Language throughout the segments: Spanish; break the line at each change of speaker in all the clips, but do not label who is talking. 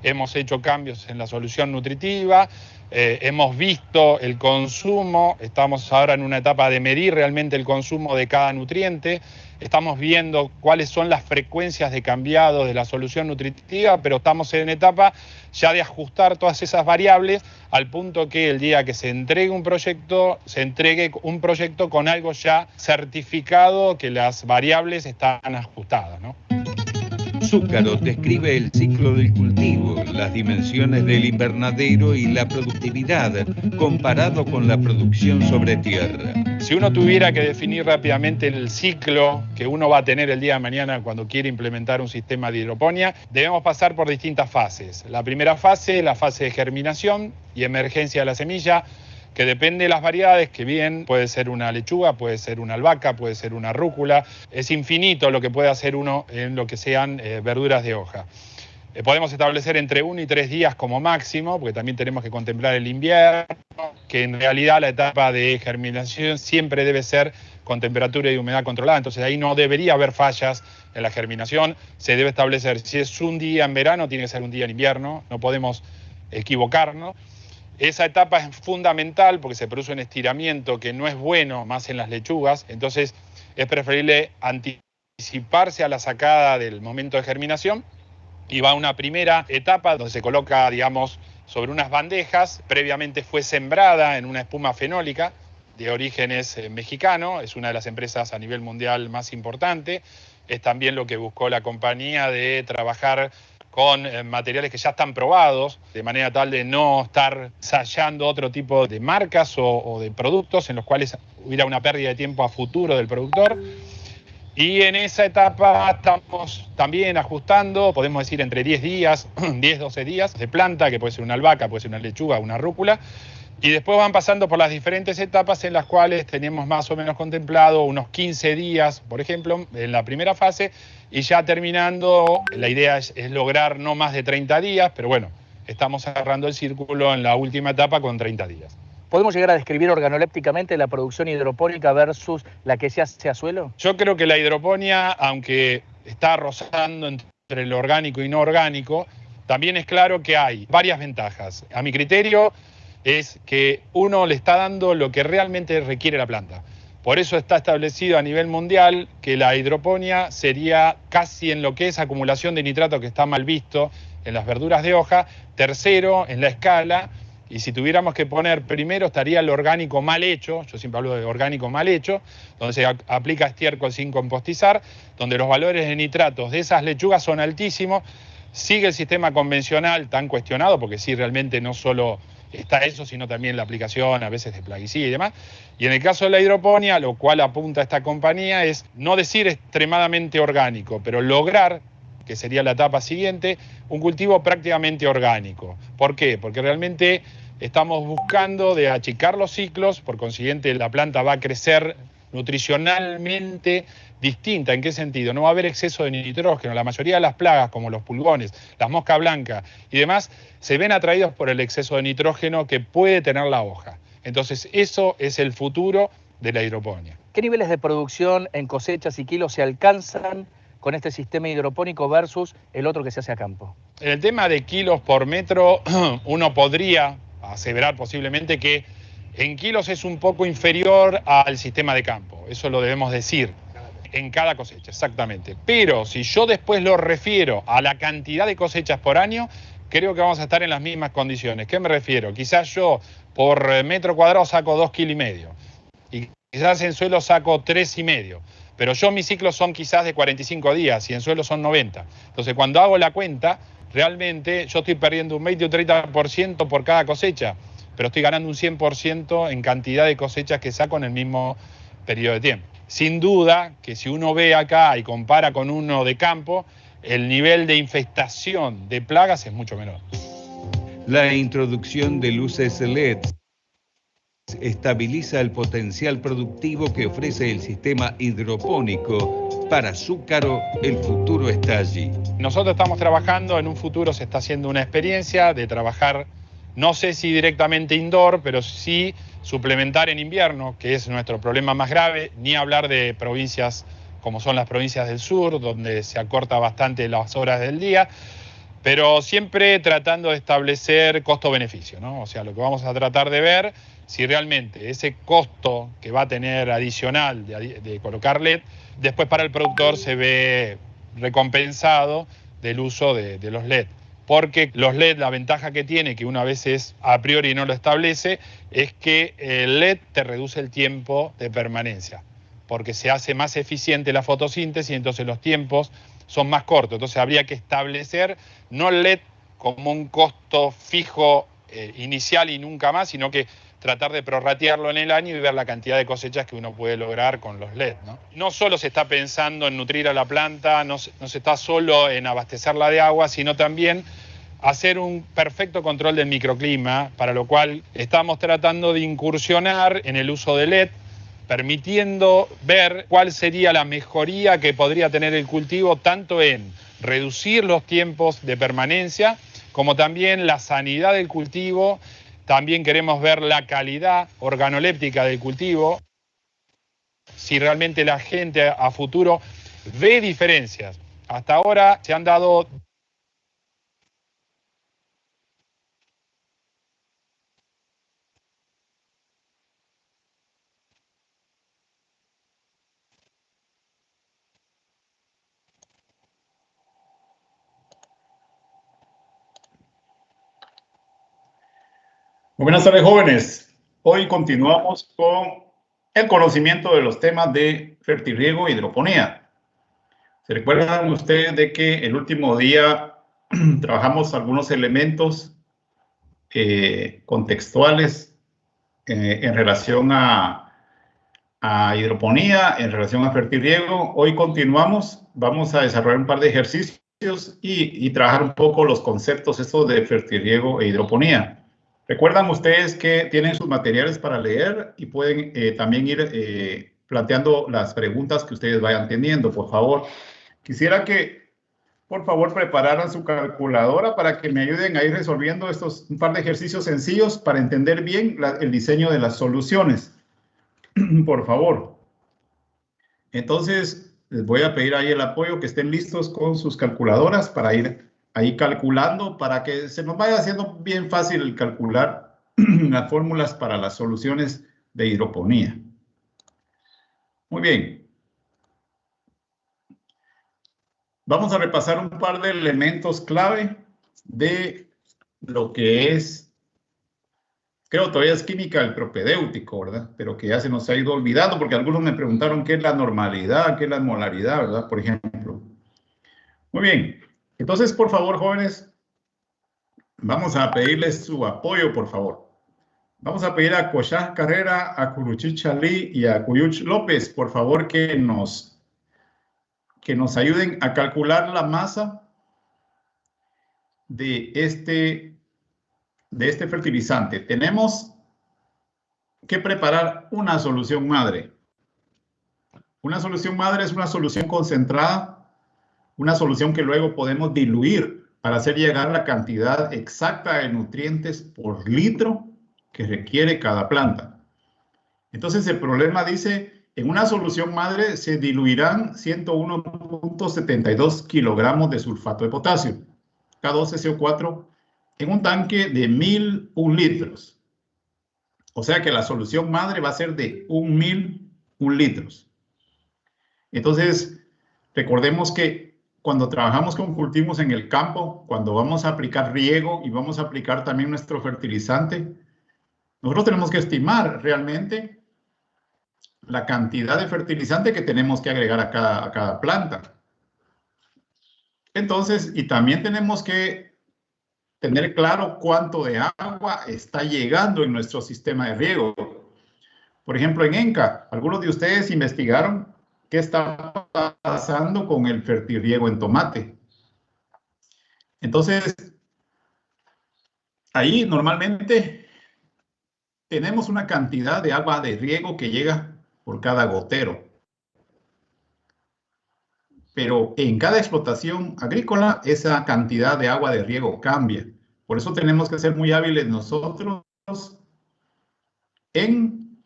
hemos hecho cambios en la solución nutritiva, hemos visto el consumo, estamos ahora en una etapa de medir realmente el consumo de cada nutriente, estamos viendo cuáles son las frecuencias de cambiado de la solución nutritiva, pero estamos en etapa ya de ajustar todas esas variables al punto que el día que se entregue un proyecto, se entregue un proyecto con algo ya certificado, que las variables están ajustadas, ¿no?
Zúcaro describe el ciclo del cultivo, las dimensiones del invernadero y la productividad comparado con la producción sobre tierra.
Si uno tuviera que definir rápidamente el ciclo que uno va a tener el día de mañana cuando quiere implementar un sistema de hidroponía, debemos pasar por distintas fases. La primera fase, la fase de germinación y emergencia de la semilla, que depende de las variedades, que bien puede ser una lechuga, puede ser una albahaca, puede ser una rúcula. Es infinito lo que puede hacer uno en lo que sean verduras de hoja. Podemos establecer entre 1 y 3 días como máximo, porque también tenemos que contemplar el invierno, que en realidad la etapa de germinación siempre debe ser con temperatura y humedad controlada, entonces ahí no debería haber fallas en la germinación. Se debe establecer, si es un día en verano, tiene que ser un día en invierno, no podemos equivocarnos. Esa etapa es fundamental porque se produce un estiramiento que no es bueno más en las lechugas, entonces es preferible anticiparse a la sacada del momento de germinación y va a una primera etapa donde se coloca, digamos, sobre unas bandejas, previamente fue sembrada en una espuma fenólica de orígenes mexicano, es una de las empresas a nivel mundial más importante, es también lo que buscó la compañía de trabajar con materiales que ya están probados, de manera tal de no estar ensayando otro tipo de marcas o de productos en los cuales hubiera una pérdida de tiempo a futuro del productor. Y en esa etapa estamos también ajustando, podemos decir entre 10 días, 10, 12 días de planta, que puede ser una albahaca, puede ser una lechuga, una rúcula. Y después van pasando por las diferentes etapas en las cuales tenemos más o menos contemplado unos 15 días, por ejemplo, en la primera fase, y ya terminando, la idea es lograr no más de 30 días, pero bueno, estamos cerrando el círculo en la última etapa con 30 días.
¿Podemos llegar a describir organolépticamente la producción hidropónica versus la que se hace a suelo?
Yo creo que la hidroponía, aunque está rozando entre lo orgánico y no orgánico, también es claro que hay varias ventajas. A mi criterio, es que uno le está dando lo que realmente requiere la planta. Por eso está establecido a nivel mundial que la hidroponía sería casi en lo que es acumulación de nitrato, que está mal visto en las verduras de hoja, tercero en la escala, y si tuviéramos que poner primero estaría el orgánico mal hecho, yo siempre hablo de orgánico mal hecho, donde se aplica estiércol sin compostizar, donde los valores de nitratos de esas lechugas son altísimos, sigue el sistema convencional tan cuestionado, porque sí, realmente no solo está eso, sino también la aplicación a veces de plaguicida y demás. Y en el caso de la hidroponía, lo cual apunta a esta compañía es no decir extremadamente orgánico, pero lograr, que sería la etapa siguiente, un cultivo prácticamente orgánico. ¿Por qué? Porque realmente estamos buscando de achicar los ciclos, por consiguiente la planta va a crecer nutricionalmente distinta. ¿En qué sentido? No va a haber exceso de nitrógeno. La mayoría de las plagas, como los pulgones, las moscas blancas y demás, se ven atraídos por el exceso de nitrógeno que puede tener la hoja. Entonces, eso es el futuro de la hidroponía.
¿Qué niveles de producción en cosechas y kilos se alcanzan con este sistema hidropónico versus el otro que se hace a campo?
En el tema de kilos por metro, uno podría aseverar posiblemente que en kilos es un poco inferior al sistema de campo. Eso lo debemos decir. En cada cosecha, exactamente. Pero si yo después lo refiero a la cantidad de cosechas por año, creo que vamos a estar en las mismas condiciones. ¿Qué me refiero? Quizás yo por metro cuadrado saco 2,5 kilos y quizás en suelo saco 3,5. Pero mis ciclos son quizás de 45 días y en suelo son 90. Entonces cuando hago la cuenta, realmente yo estoy perdiendo un 20 o 30% por cada cosecha, pero estoy ganando un 100% en cantidad de cosechas que saco en el mismo periodo de tiempo. Sin duda que si uno ve acá y compara con uno de campo, el nivel de infestación de plagas es mucho menor.
La introducción de luces LED estabiliza el potencial productivo que ofrece el sistema hidropónico. Para Zúcaro, el futuro está allí.
Nosotros estamos trabajando, en un futuro se está haciendo una experiencia de trabajar, no sé si directamente indoor, pero sí suplementar en invierno, que es nuestro problema más grave, ni hablar de provincias como son las provincias del sur, donde se acorta bastante las horas del día. pero siempre tratando de establecer costo-beneficio, ¿no? O sea, lo que vamos a tratar de ver, si realmente ese costo que va a tener adicional de colocar LED, después para el productor se ve recompensado del uso de los LED. Porque los LED, la ventaja que tiene, que uno a veces a priori no lo establece, es que el LED te reduce el tiempo de permanencia, porque se hace más eficiente la fotosíntesis, entonces los tiempos son más cortos. Entonces habría que establecer no el LED como un costo fijo inicial y nunca más, sino que tratar de prorratearlo en el año y ver la cantidad de cosechas que uno puede lograr con los LED, ¿no? No solo se está pensando en nutrir a la planta, no se está solo en abastecerla de agua, sino también hacer un perfecto control del microclima, para lo cual estamos tratando de incursionar en el uso de LED, permitiendo ver cuál sería la mejoría que podría tener el cultivo, tanto en reducir los tiempos de permanencia, como también la sanidad del cultivo. También queremos ver la calidad organoléptica del cultivo, si realmente la gente a futuro ve diferencias. Hasta ahora se han dado...
Muy buenas tardes, jóvenes. Hoy continuamos con el conocimiento de los temas de fertirriego e hidroponía. ¿Se recuerdan ustedes de que el último día trabajamos algunos elementos contextuales en relación a hidroponía, en relación a fertirriego? Hoy continuamos, vamos a desarrollar un par de ejercicios y trabajar un poco los conceptos estos de fertirriego e hidroponía. Recuerdan ustedes que tienen sus materiales para leer y pueden también ir planteando las preguntas que ustedes vayan teniendo, por favor. Quisiera que, por favor, prepararan su calculadora para que me ayuden a ir resolviendo un par de ejercicios sencillos para entender bien el diseño de las soluciones. Por favor. Entonces, les voy a pedir ahí el apoyo, que estén listos con sus calculadoras para ir ahí calculando, para que se nos vaya haciendo bien fácil el calcular las fórmulas para las soluciones de hidroponía. Muy bien. Vamos a repasar un par de elementos clave de lo que es, creo todavía es química del propedéutico, ¿verdad? Pero que ya se nos ha ido olvidando, porque algunos me preguntaron qué es la normalidad, qué es la molaridad, ¿verdad? Por ejemplo. Muy bien. Entonces, por favor, jóvenes, vamos a pedirles su apoyo, por favor. Vamos a pedir a Cochás Carrera, a Curuchich Chalí y a Cuyuch López, por favor, que nos ayuden a calcular la masa de este fertilizante. Tenemos que preparar una solución madre. Una solución madre es una solución concentrada, una solución que luego podemos diluir para hacer llegar la cantidad exacta de nutrientes por litro que requiere cada planta. Entonces el problema dice, en una solución madre se diluirán 101.72 kilogramos de sulfato de potasio, K12CO4, en un tanque de 1001 litros. O sea que la solución madre va a ser de 1001 litros. Entonces, recordemos que cuando trabajamos con cultivos en el campo, cuando vamos a aplicar riego y vamos a aplicar también nuestro fertilizante, nosotros tenemos que estimar realmente la cantidad de fertilizante que tenemos que agregar a cada planta. Entonces, y también tenemos que tener claro cuánto de agua está llegando en nuestro sistema de riego. Por ejemplo, en ENCA, algunos de ustedes investigaron qué está pasando con el fertirriego en tomate. Entonces, ahí normalmente tenemos una cantidad de agua de riego que llega por cada gotero. Pero en cada explotación agrícola, esa cantidad de agua de riego cambia. Por eso tenemos que ser muy hábiles nosotros en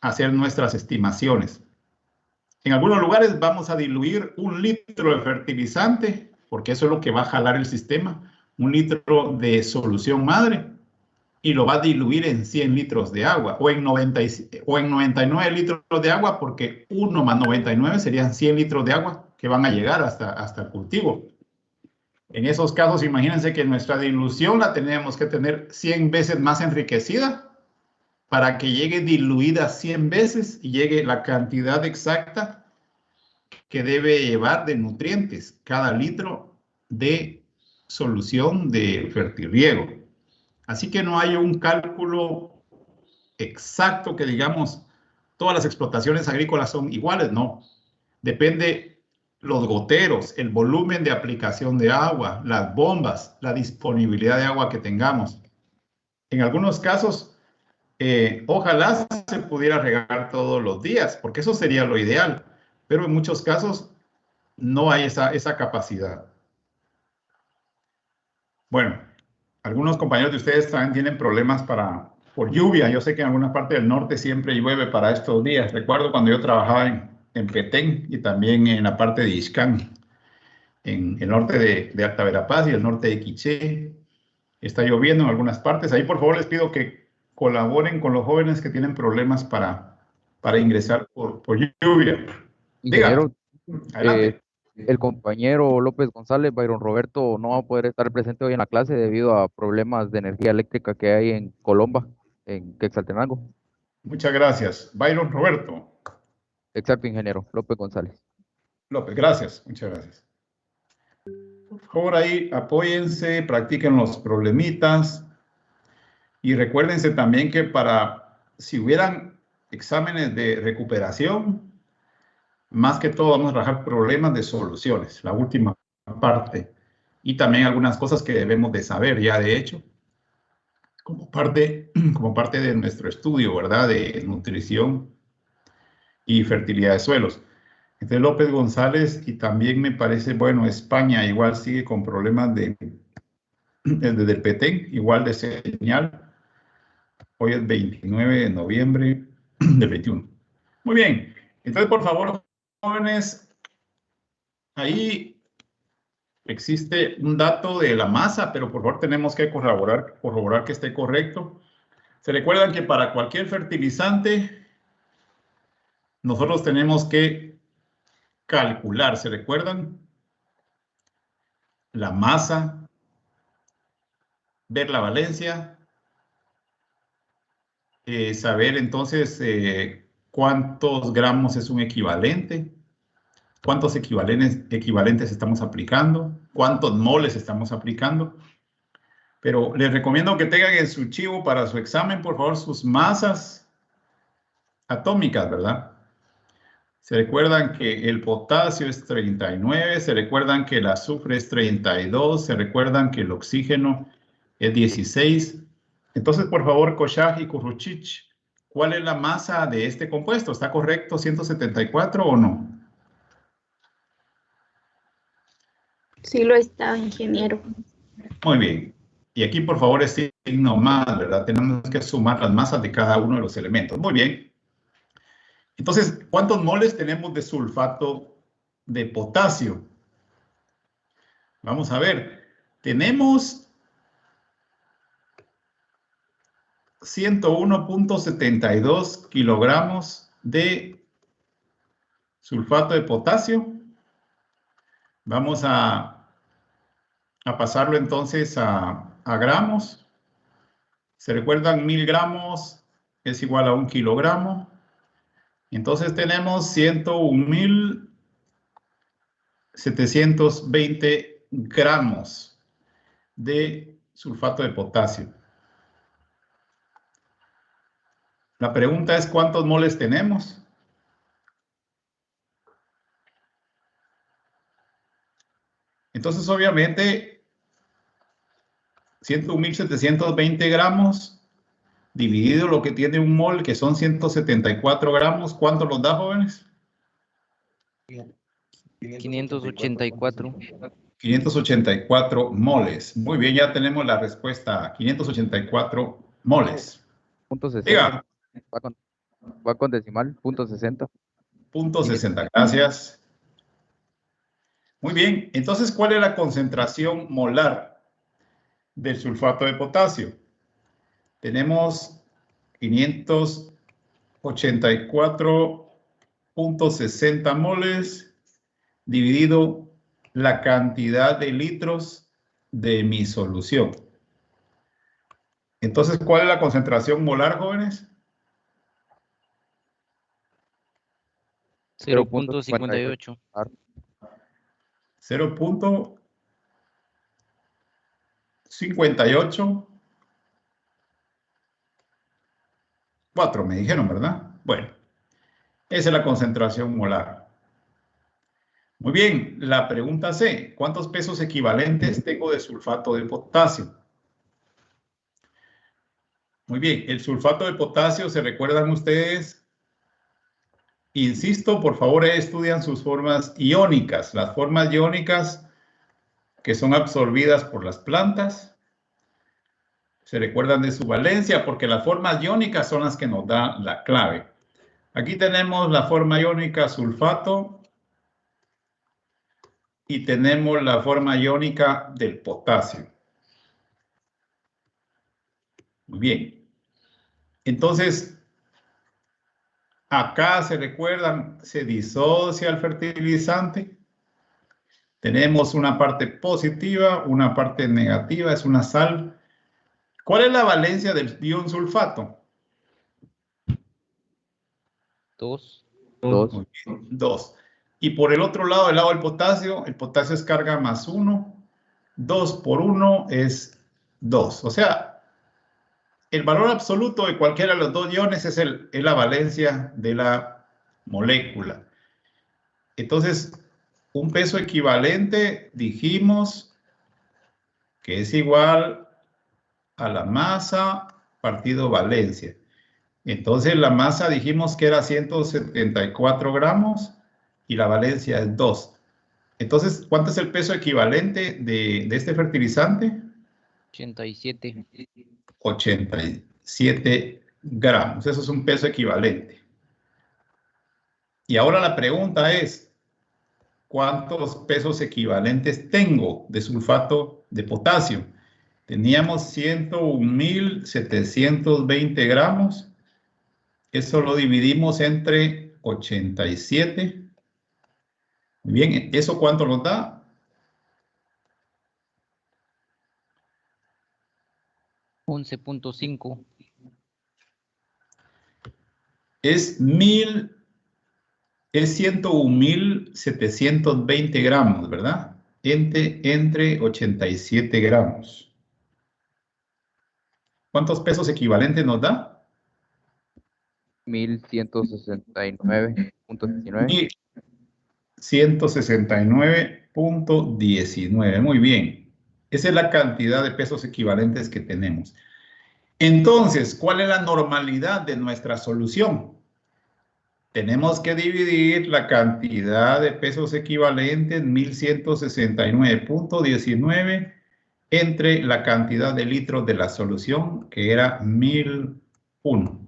hacer nuestras estimaciones. En algunos lugares vamos a diluir 1 litro de fertilizante, porque eso es lo que va a jalar el sistema, 1 litro de solución madre y lo va a diluir en 100 litros de agua o en 99 litros de agua, porque 1 más 99 serían 100 litros de agua que van a llegar hasta el cultivo. En esos casos, imagínense que nuestra dilución la tenemos que tener 100 veces más enriquecida para que llegue diluida 100 veces y llegue la cantidad exacta que debe llevar de nutrientes cada litro de solución de fertirriego. Así que no hay un cálculo exacto que digamos todas las explotaciones agrícolas son iguales, no. Depende los goteros, el volumen de aplicación de agua, las bombas, la disponibilidad de agua que tengamos. En algunos casos, ojalá se pudiera regar todos los días, porque eso sería lo ideal, pero en muchos casos no hay esa capacidad. Bueno, algunos compañeros de ustedes también tienen problemas por lluvia. Yo sé que en alguna parte del norte siempre llueve para estos días. Recuerdo cuando yo trabajaba en Petén y también en la parte de Ixcán, en el norte de Alta Verapaz y el norte de Quiché. Está lloviendo en algunas partes. Ahí, por favor, les pido que colaboren con los jóvenes que tienen problemas para ingresar por lluvia.
Ingeniero,
adelante.
el compañero López González, Byron Roberto, no va a poder estar presente hoy en la clase debido a problemas de energía eléctrica que hay en Colomba, en Quetzaltenango.
Muchas gracias. Byron Roberto.
Exacto, ingeniero. López González.
López, gracias. Muchas gracias. Por favor, ahí apóyense, practiquen los problemitas y recuérdense también que si hubieran exámenes de recuperación, más que todo vamos a trabajar problemas de soluciones, la última parte, y también algunas cosas que debemos de saber ya de hecho, como parte de nuestro estudio, ¿verdad? De nutrición y fertilidad de suelos. Entonces López González, y también me parece, bueno, España igual sigue con problemas desde el Petén, igual de señal. Hoy es 29 de noviembre del 21. Muy bien, entonces por favor, jóvenes, ahí existe un dato de la masa, pero por favor tenemos que corroborar que esté correcto. Se recuerdan que para cualquier fertilizante nosotros tenemos que calcular, ¿se recuerdan? La masa, ver la valencia, saber entonces cuántos gramos es un equivalente, cuántos equivalentes estamos aplicando, cuántos moles estamos aplicando. Pero les recomiendo que tengan en su archivo para su examen, por favor, sus masas atómicas, ¿verdad? Se recuerdan que el potasio es 39, se recuerdan que el azufre es 32, se recuerdan que el oxígeno es 16. Entonces, por favor, Koshag y Kuruchich, ¿cuál es la masa de este compuesto? ¿Está correcto 174 o no?
Sí lo está, ingeniero.
Muy bien. Y aquí, por favor, es signo más, ¿verdad? Tenemos que sumar las masas de cada uno de los elementos. Muy bien. Entonces, ¿cuántos moles tenemos de sulfato de potasio? Vamos a ver. Tenemos 101.72 kilogramos de sulfato de potasio. Vamos a pasarlo entonces a gramos. ¿Se recuerdan? 1000 gramos es igual a 1 kilogramo. Entonces tenemos 101.720 gramos de sulfato de potasio. La pregunta es, ¿cuántos moles tenemos? Entonces, obviamente, 101.720 gramos dividido lo que tiene un mol, que son 174 gramos. ¿Cuánto nos da, jóvenes?
584.
584 moles. Muy bien, ya tenemos la respuesta. 584 moles.
Punto 60.
Diga.
Va con decimal, punto 60.
Punto 60, gracias. Muy bien, entonces, ¿cuál es la concentración molar del sulfato de potasio. Tenemos 584.60 moles dividido la cantidad de litros de mi solución. Entonces, ¿cuál es la concentración molar, jóvenes?
0.58.
0.58. 4 me dijeron, ¿verdad? Bueno, esa es la concentración molar. Muy bien, la pregunta C. ¿Cuántos pesos equivalentes tengo de sulfato de potasio? Muy bien, el sulfato de potasio, ¿se recuerdan ustedes? Insisto, por favor, estudian sus formas iónicas. Las formas iónicas que son absorbidas por las plantas. Se recuerdan de su valencia porque las formas iónicas son las que nos dan la clave. Aquí tenemos la forma iónica sulfato y tenemos la forma iónica del potasio. Muy bien. Entonces, acá se recuerdan, se disocia el fertilizante. Tenemos una parte positiva, una parte negativa, es una sal. ¿Cuál es la valencia del ion sulfato?
2.
2.
Muy bien, 2. Y por el otro lado, el lado del potasio, el potasio es carga más 1. 2 por 1 es 2. O sea, el valor absoluto de cualquiera de los dos iones es la valencia de la molécula. Entonces, un peso equivalente, dijimos que es igual a la masa partido valencia. Entonces, la masa dijimos que era 174 gramos y la valencia es 2. Entonces, ¿cuánto es el peso equivalente de este fertilizante?
87.
87 gramos. Eso es un peso equivalente. Y ahora la pregunta es, ¿cuántos pesos equivalentes tengo de sulfato de potasio? Teníamos 101.720 gramos. Eso lo dividimos entre 87. Muy bien, ¿eso cuánto nos da?
$11.5.
Es 101.720 gramos, ¿verdad? Entre 87 gramos. ¿Cuántos pesos equivalentes nos da?
1169.19.
169.19. Muy bien. Esa es la cantidad de pesos equivalentes que tenemos. Entonces, ¿cuál es la normalidad de nuestra solución? Tenemos que dividir la cantidad de pesos equivalentes, 1169.19, entre la cantidad de litros de la solución, que era 1001.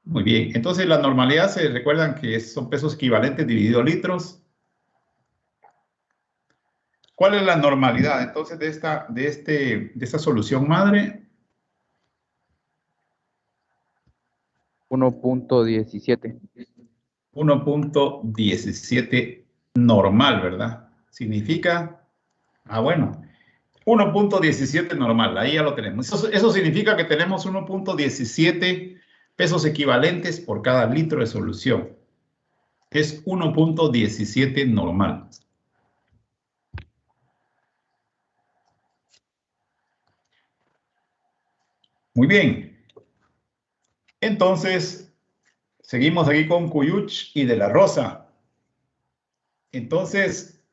Muy bien, entonces la normalidad, se recuerdan que son pesos equivalentes dividido litros. ¿Cuál es la normalidad entonces de esta solución madre?
1.17.
1.17 normal, ¿verdad? Significa, bueno, 1.17 normal, ahí ya lo tenemos. Eso significa que tenemos 1.17 pesos equivalentes por cada litro de solución. Es 1.17 normal. Muy bien. Entonces, seguimos aquí con Cuyuch y de la Rosa. Entonces,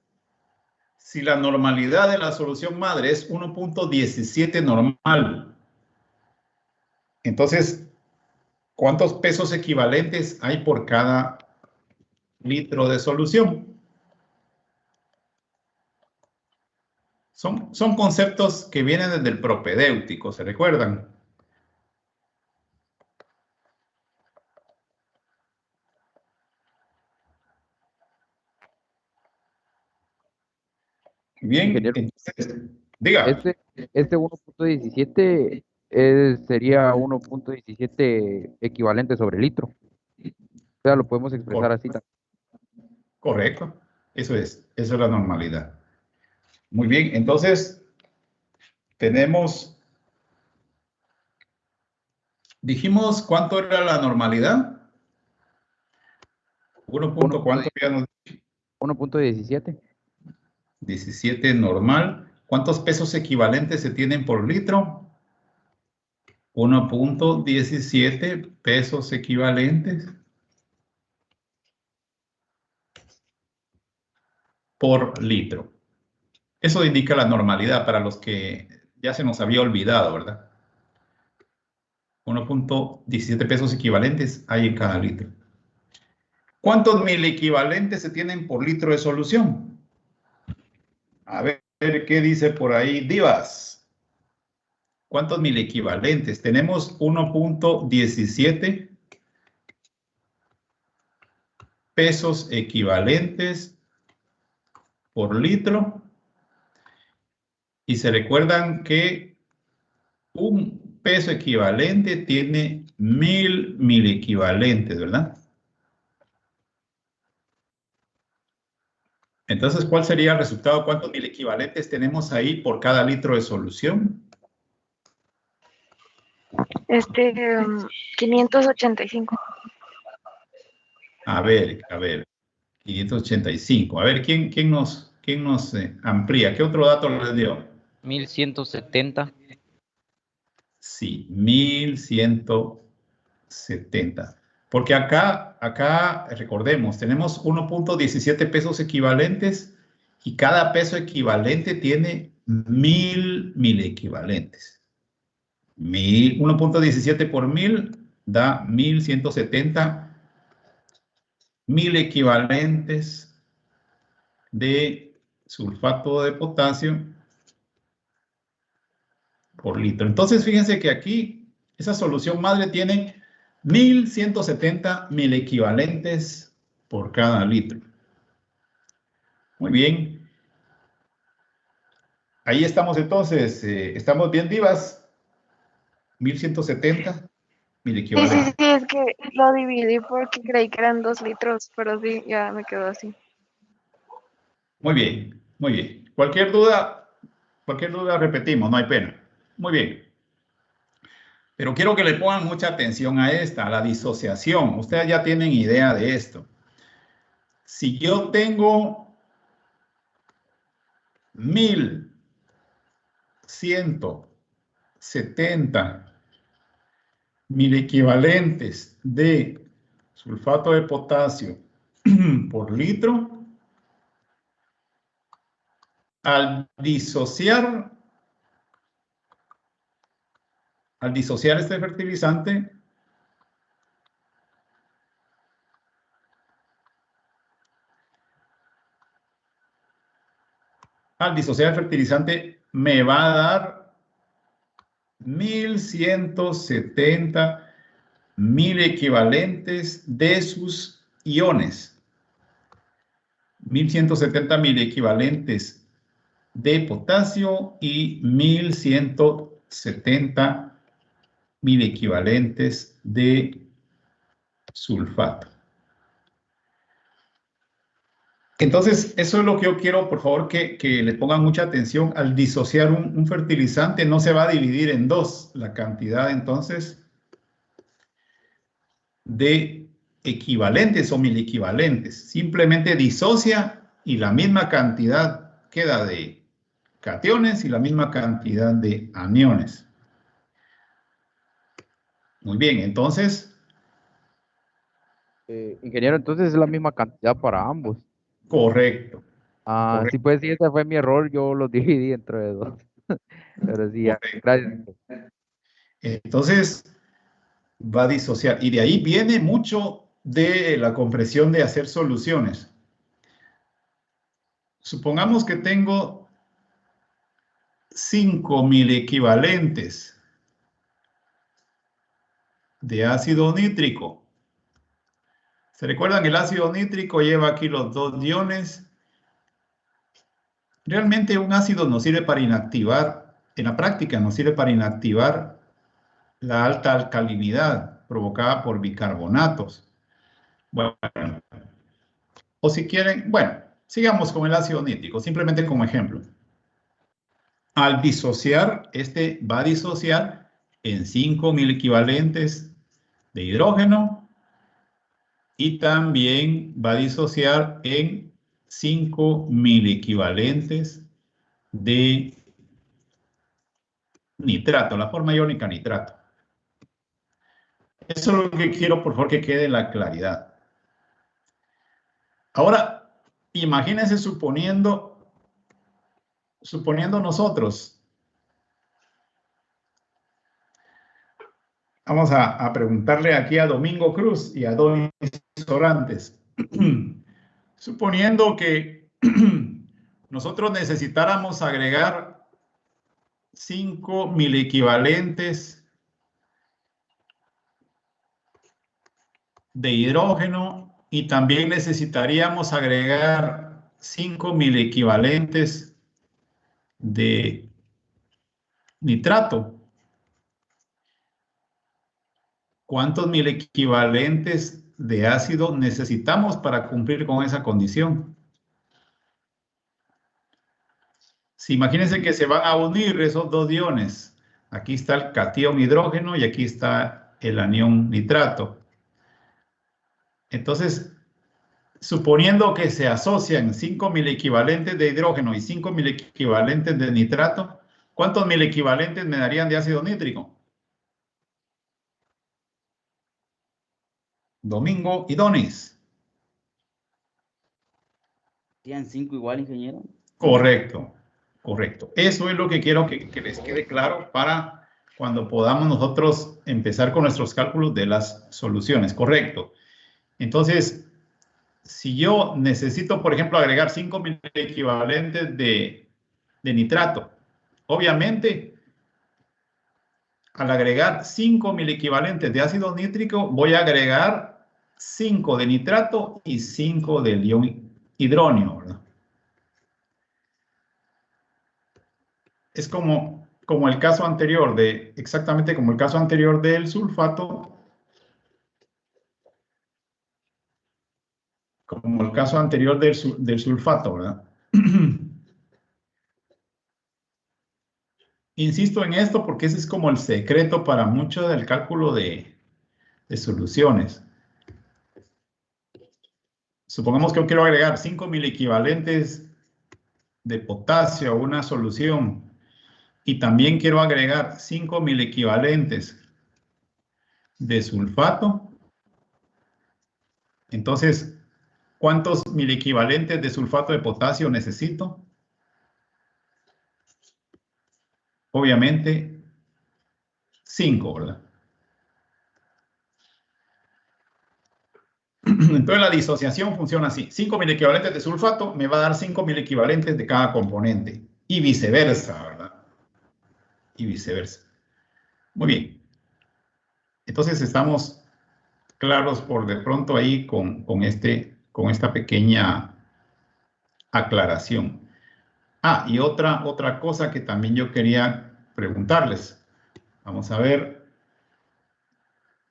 si la normalidad de la solución madre es 1.17 normal, entonces, ¿cuántos pesos equivalentes hay por cada litro de solución? Son conceptos que vienen desde el propedéutico, ¿se recuerdan? Bien, entonces, Diga.
Este 1.17 sería 1.17 equivalente sobre litro. O sea, lo podemos expresar así.
Correcto. Eso es la normalidad. Muy bien, entonces tenemos, dijimos cuánto era la normalidad. 1 punto, ¿cuánto habíamos dicho?
1.17.
17 normal. ¿Cuántos pesos equivalentes se tienen por litro? 1.17 pesos equivalentes por litro. Eso indica la normalidad para los que ya se nos había olvidado, ¿verdad? 1.17 pesos equivalentes hay en cada litro. ¿Cuántos milequivalentes se tienen por litro de solución? A ver qué dice por ahí Divas. ¿Cuántos milequivalentes? Tenemos 1.17 pesos equivalentes por litro. Y se recuerdan que un peso equivalente tiene 1000 milequivalentes, ¿verdad? Entonces, ¿cuál sería el resultado? ¿Cuántos milequivalentes tenemos ahí por cada litro de solución?
585.
A ver, 585. A ver, ¿quién nos amplía? ¿Qué otro dato les dio?
1170.
Sí, 1170. Porque acá, recordemos, tenemos 1.17 pesos equivalentes y cada peso equivalente tiene 1000 milequivalentes. 1.17 por 1000 da 1170 milequivalentes de sulfato de potasio por litro. Entonces, fíjense que aquí esa solución madre tiene 1170 milequivalentes por cada litro. Muy bien. Ahí estamos entonces. ¿Estamos bien, Divas? 1170 milequivalentes.
Sí, es que lo dividí porque creí que eran 2 litros, pero sí, ya me quedó así.
Muy bien, muy bien. Cualquier duda repetimos, no hay pena. Muy bien. Pero quiero que le pongan mucha atención a esta, a la disociación. Ustedes ya tienen idea de esto. Si yo tengo 1170 milequivalentes de sulfato de potasio por litro, al disociar este fertilizante, me va a dar 1170 milequivalentes de sus iones. 1170 milequivalentes de potasio y 1170 milequivalentes de sulfato. Entonces, eso es lo que yo quiero, por favor, que le pongan mucha atención. Al disociar un fertilizante, no se va a dividir en dos la cantidad, entonces, de equivalentes o milequivalentes. Simplemente disocia y la misma cantidad queda de cationes y la misma cantidad de aniones. Muy bien, entonces...
Ingeniero, entonces es la misma cantidad para ambos.
Correcto.
Ah,
correcto.
sí, pues sí, ese fue mi error, yo los dividí entre dos. Pero sí, ya, gracias.
Entonces, va a disociar. Y de ahí viene mucho de la compresión de hacer soluciones. Supongamos que tengo 5000 equivalentes de ácido nítrico. ¿Se recuerdan? El ácido nítrico lleva aquí los dos iones Realmente un ácido nos sirve para inactivar, en la práctica nos sirve para inactivar la alta alcalinidad provocada por bicarbonatos. Bueno, o si quieren, bueno, sigamos con el ácido nítrico, simplemente como ejemplo. Al disociar, este va a disociar en 5.000 equivalentes de hidrógeno y también va a disociar en 5.000 equivalentes de nitrato, la forma iónica nitrato. Eso es lo que quiero, por favor, que quede la claridad. Ahora, imagínense suponiendo nosotros, vamos a preguntarle aquí a Domingo Cruz y a Donis Orantes. Suponiendo que nosotros necesitáramos agregar 5.000 equivalentes de hidrógeno y también necesitaríamos agregar 5.000 equivalentes de nitrato. ¿Cuántos mil equivalentes de ácido necesitamos para cumplir con esa condición? Si imagínense que se van a unir esos dos iones. Aquí está el catión hidrógeno y aquí está el anión nitrato. Entonces, suponiendo que se asocian 5.000 equivalentes de hidrógeno y 5.000 equivalentes de nitrato, ¿cuántos mil equivalentes me darían de ácido nítrico? Domingo y Donis.
¿Serían 5 igual, ingeniero?
Correcto, correcto. Eso es lo que quiero que les quede claro para cuando podamos nosotros empezar con nuestros cálculos de las soluciones. Correcto. Entonces, si yo necesito, por ejemplo, agregar 5.000 equivalentes de nitrato, obviamente, al agregar 5.000 equivalentes de ácido nítrico, voy a agregar 5 de nitrato y 5 del ion hidróneo, ¿verdad? Es como el caso anterior exactamente como el caso anterior del sulfato, como el caso anterior del sulfato, ¿verdad? Insisto en esto porque ese es como el secreto para mucho del cálculo de soluciones. Supongamos que yo quiero agregar 5.000 equivalentes de potasio a una solución y también quiero agregar 5.000 equivalentes de sulfato. Entonces, ¿cuántos mil equivalentes de sulfato de potasio necesito? Obviamente, 5, ¿verdad? Entonces la disociación funciona así. 5.000 equivalentes de sulfato me va a dar 5.000 equivalentes de cada componente. Y viceversa, ¿verdad? Y viceversa. Muy bien. Entonces estamos claros por de pronto ahí con esta pequeña aclaración. Ah, y otra cosa que también yo quería preguntarles. Vamos a ver.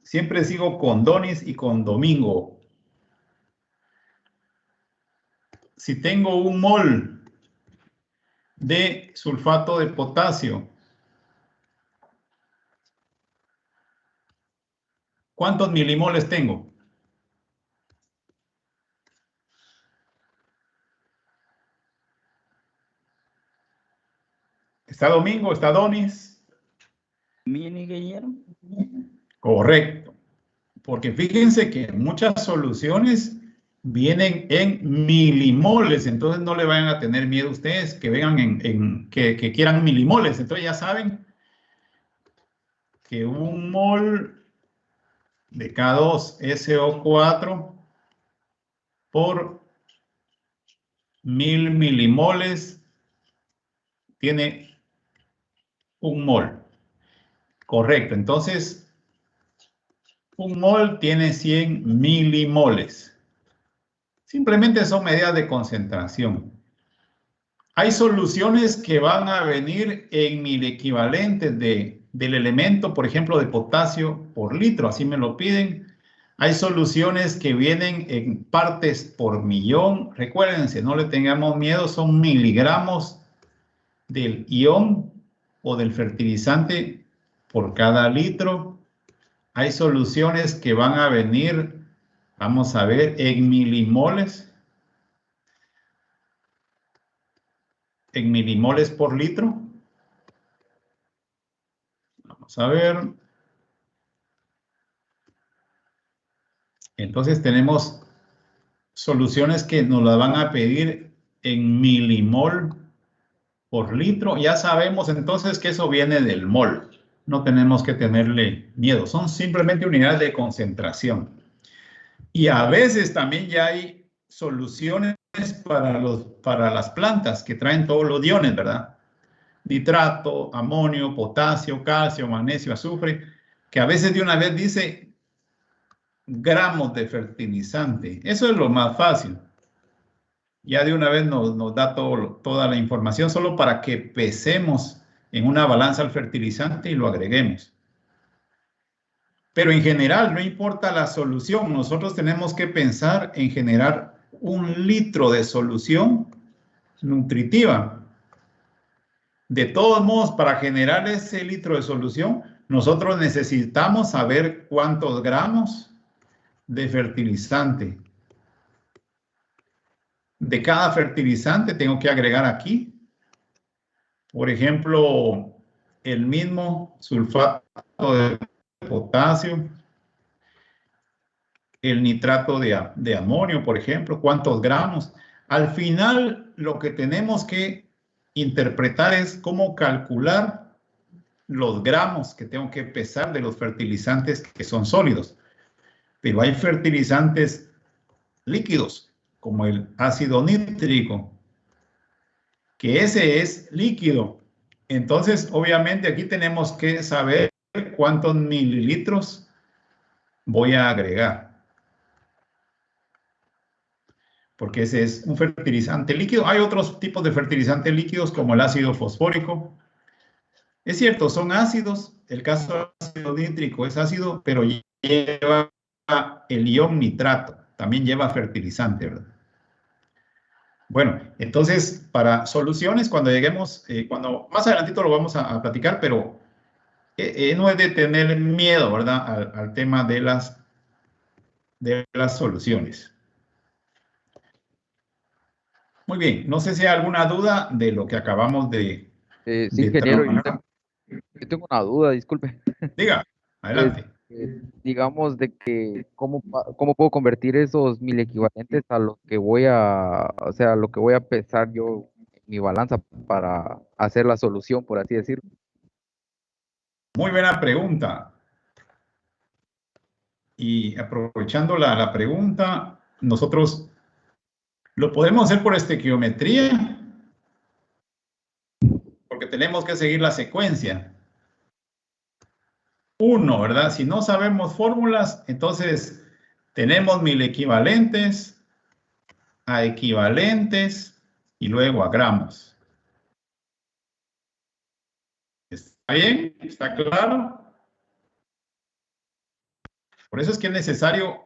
Siempre sigo con Donis y con Domingo. Si tengo un mol de sulfato de potasio, ¿cuántos milimoles tengo? ¿Está Domingo? ¿Está Donis?
¿Bien, ingeniero?
Correcto. Porque fíjense que muchas soluciones vienen en milimoles, entonces no le vayan a tener miedo ustedes que vengan que quieran milimoles. Entonces ya saben que un mol de K2SO4 por 1.000 milimoles tiene un mol. Correcto. Entonces, un mol tiene 100 milimoles. Simplemente son medidas de concentración. Hay soluciones que van a venir en 1000 equivalentes del elemento, por ejemplo, de potasio por litro, así me lo piden. Hay soluciones que vienen en partes por millón. Recuérdense, no le tengamos miedo, son miligramos del ion o del fertilizante por cada litro. Hay soluciones que van a venir, vamos a ver, en milimoles. En milimoles por litro. Vamos a ver. Entonces tenemos soluciones que nos las van a pedir en milimol por litro. Ya sabemos entonces que eso viene del mol. No tenemos que tenerle miedo. Son simplemente unidades de concentración. Y a veces también ya hay soluciones para las plantas que traen todos los iones, ¿verdad? Nitrato, amonio, potasio, calcio, magnesio, azufre, que a veces de una vez dice gramos de fertilizante. Eso es lo más fácil. Ya de una vez nos da toda la información solo para que pesemos en una balanza el fertilizante y lo agreguemos. Pero en general, no importa la solución, nosotros tenemos que pensar en generar 1 litro de solución nutritiva. De todos modos, para generar ese litro de solución, nosotros necesitamos saber cuántos gramos de fertilizante. De cada fertilizante tengo que agregar aquí, por ejemplo, el mismo sulfato de potasio, el nitrato de amonio, por ejemplo, cuántos gramos. Al final, lo que tenemos que interpretar es cómo calcular los gramos que tengo que pesar de los fertilizantes que son sólidos. Pero hay fertilizantes líquidos, como el ácido nítrico, que ese es líquido. Entonces, obviamente, aquí tenemos que saber cuántos mililitros voy a agregar. Porque ese es un fertilizante líquido. Hay otros tipos de fertilizantes líquidos, como el ácido fosfórico. Es cierto, son ácidos. El caso del ácido nítrico es ácido, pero lleva el ion nitrato. También lleva fertilizante, ¿verdad? Bueno, entonces, para soluciones, cuando lleguemos, más adelantito lo vamos a platicar, pero no es de tener miedo, ¿verdad? Al tema de las soluciones. Muy bien, no sé si hay alguna duda de lo que acabamos de
sí, ingeniero,
trabajar.
yo tengo una duda, disculpe.
Diga, adelante.
Digamos de que cómo puedo convertir esos 1000 equivalentes a lo que voy a, o sea, lo que voy a pesar yo en mi balanza para hacer la solución, por así decirlo.
Muy buena pregunta. Y aprovechando la pregunta, nosotros lo podemos hacer por estequiometría, porque tenemos que seguir la secuencia. 1, ¿verdad? Si no sabemos fórmulas, entonces tenemos 1000 equivalentes a equivalentes y luego a gramos. ¿Está bien? ¿Está claro? Por eso es que es necesario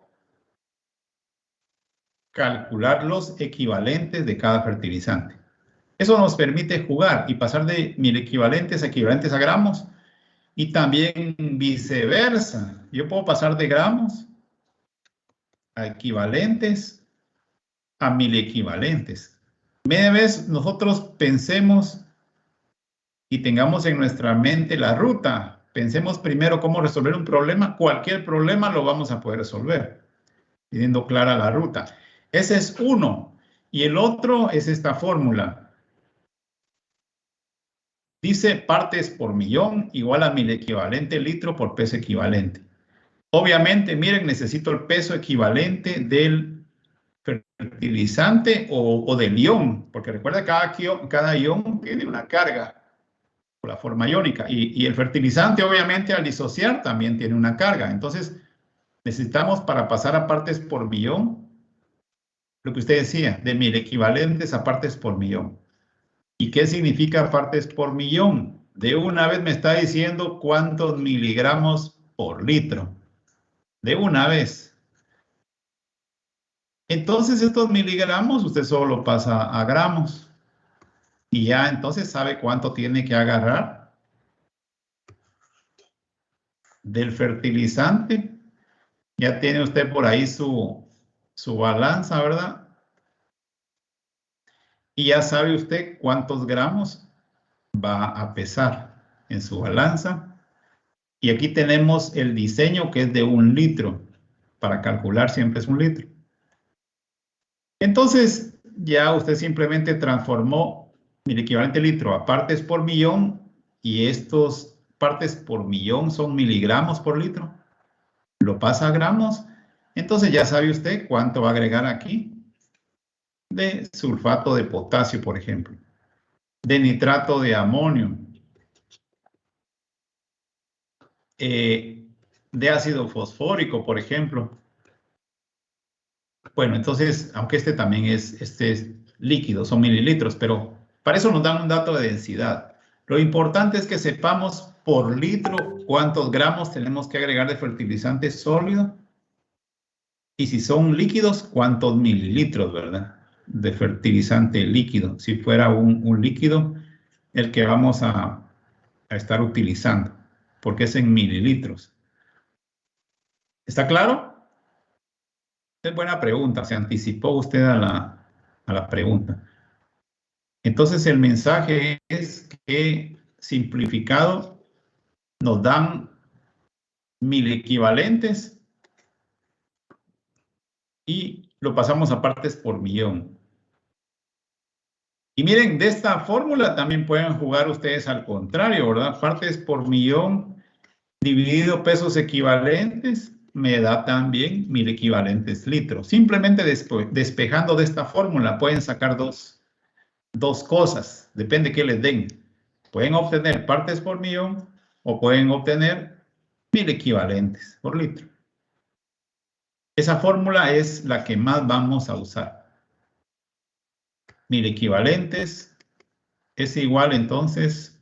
calcular los equivalentes de cada fertilizante. Eso nos permite jugar y pasar de 1000 equivalentes a gramos, y también viceversa. Yo puedo pasar de gramos a equivalentes a 1000 equivalentes. Media vez nosotros pensemos y tengamos en nuestra mente la ruta. Pensemos primero cómo resolver un problema. Cualquier problema lo vamos a poder resolver, teniendo clara la ruta. Ese es uno. Y el otro es esta fórmula. Dice partes por millón igual a 1000 equivalente litro por peso equivalente. Obviamente, miren, necesito el peso equivalente del fertilizante o del ion, porque recuerda que cada ion tiene una carga por la forma iónica, y el fertilizante obviamente al disociar también tiene una carga. Entonces necesitamos, para pasar a partes por millón, lo que usted decía, de 1000 equivalentes a partes por millón. ¿Y qué significa partes por millón? De una vez me está diciendo cuántos miligramos por litro. De una vez. Entonces estos miligramos usted solo pasa a gramos. Y ya entonces sabe cuánto tiene que agarrar del fertilizante. Ya tiene usted por ahí su balanza, ¿verdad? Y ya sabe usted cuántos gramos va a pesar en su balanza. Y aquí tenemos el diseño que es de 1 litro. Para calcular siempre es 1 litro. Entonces, ya usted simplemente transformó el equivalente litro a partes por millón y estos partes por millón son miligramos por litro. Lo pasa a gramos. Entonces ya sabe usted cuánto va a agregar aquí de sulfato de potasio, por ejemplo, de nitrato de amonio, de ácido fosfórico, por ejemplo. Bueno, entonces, aunque este también es líquido, son mililitros, pero para eso nos dan un dato de densidad. Lo importante es que sepamos por litro cuántos gramos tenemos que agregar de fertilizante sólido y si son líquidos, cuántos mililitros, ¿verdad? De fertilizante líquido, si fuera un líquido el que vamos a estar utilizando, porque es en mililitros. ¿Está claro? Es buena pregunta, se anticipó usted a la pregunta. Entonces el mensaje es que simplificado nos dan 1000 equivalentes y lo pasamos a partes por millón. Y miren, de esta fórmula también pueden jugar ustedes al contrario, ¿verdad? Partes por millón dividido pesos equivalentes me da también 1000 equivalentes litros. Simplemente despejando de esta fórmula pueden sacar dos cosas, depende de qué les den. Pueden obtener partes por millón o pueden obtener 1000 equivalentes por litro. Esa fórmula es la que más vamos a usar. 1000 equivalentes es igual entonces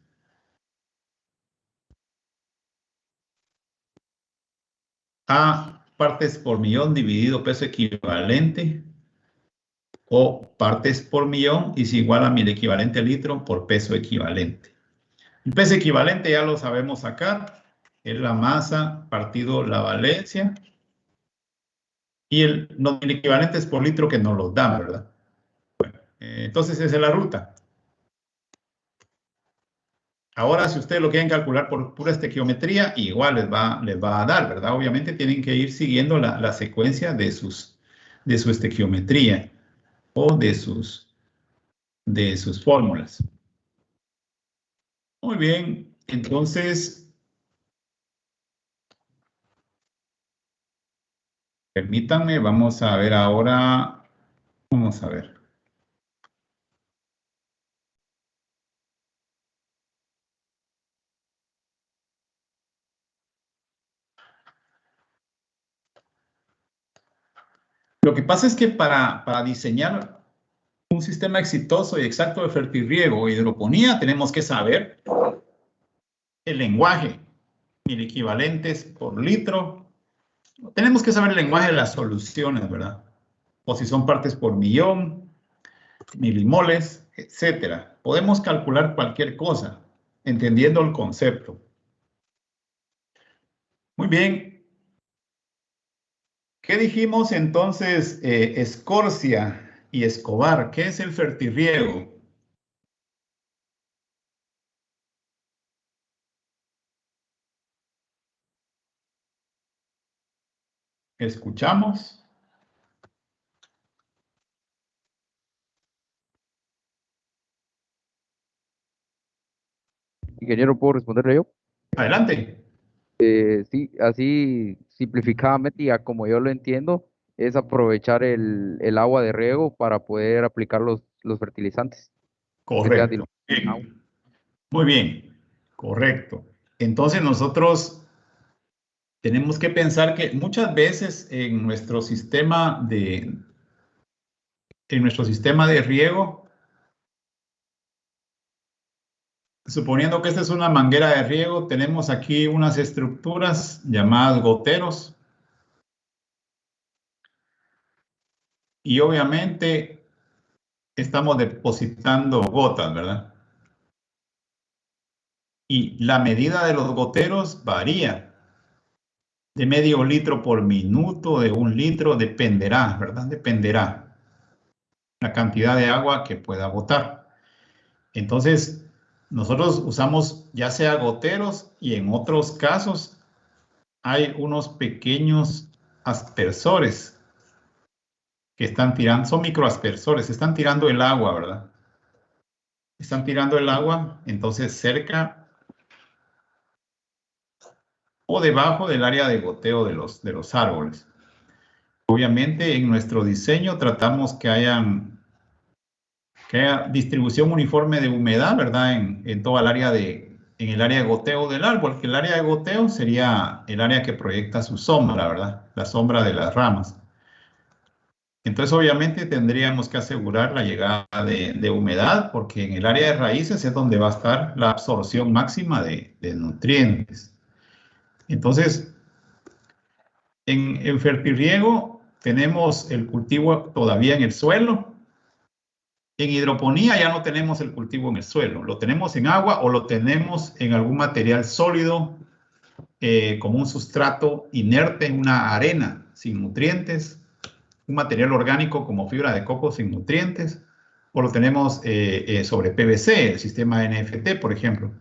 a partes por millón dividido peso equivalente o partes por millón es igual a 1000 equivalente litro por peso equivalente. El peso equivalente ya lo sabemos sacar, es la masa partido la valencia y los 1000 equivalentes por litro que nos los dan, ¿verdad? Bueno, entonces esa es la ruta. Ahora, si ustedes lo quieren calcular por pura estequiometría, igual les va a dar, ¿verdad? Obviamente tienen que ir siguiendo la secuencia de su estequiometría o de sus fórmulas. Muy bien, entonces, permítanme, vamos a ver ahora, vamos a ver. Lo que pasa es que para diseñar un sistema exitoso y exacto de fertirriego o hidroponía, tenemos que saber el lenguaje, 1000 equivalentes por litro. Tenemos que saber el lenguaje de las soluciones, ¿verdad? O si son partes por millón, milimoles, etcétera. Podemos calcular cualquier cosa, entendiendo el concepto. Muy bien. ¿Qué dijimos entonces, Escorcia y Escobar? ¿Qué es el fertirriego? ¿Escuchamos?
Ingeniero, ¿puedo responderle yo?
Adelante.
Sí, así simplificadamente y a como yo lo entiendo, es aprovechar el agua de riego para poder aplicar los fertilizantes.
Correcto. Muy bien, correcto. Entonces nosotros tenemos que pensar que muchas veces en nuestro sistema de riego suponiendo que esta es una manguera de riego, tenemos aquí unas estructuras llamadas goteros. Y obviamente estamos depositando gotas, ¿verdad? Y la medida de los goteros varía. De medio litro por minuto, de 1 litro, dependerá, ¿verdad? Dependerá la cantidad de agua que pueda botar. Entonces, nosotros usamos ya sea goteros y en otros casos hay unos pequeños aspersores que están tirando, son microaspersores, están tirando el agua, ¿verdad? Están tirando el agua, entonces cerca o debajo del área de goteo de los árboles. Obviamente en nuestro diseño tratamos que haya distribución uniforme de humedad, ¿verdad? En toda el área en el área de goteo del árbol, que el área de goteo sería el área que proyecta su sombra, ¿verdad? La sombra de las ramas. Entonces, obviamente, tendríamos que asegurar la llegada de humedad, porque en el área de raíces es donde va a estar la absorción máxima de nutrientes. Entonces, en fertirriego tenemos el cultivo todavía en el suelo. En hidroponía ya no tenemos el cultivo en el suelo, lo tenemos en agua o lo tenemos en algún material sólido, como un sustrato inerte, una arena sin nutrientes, un material orgánico como fibra de coco sin nutrientes, o lo tenemos sobre PVC, el sistema NFT, por ejemplo.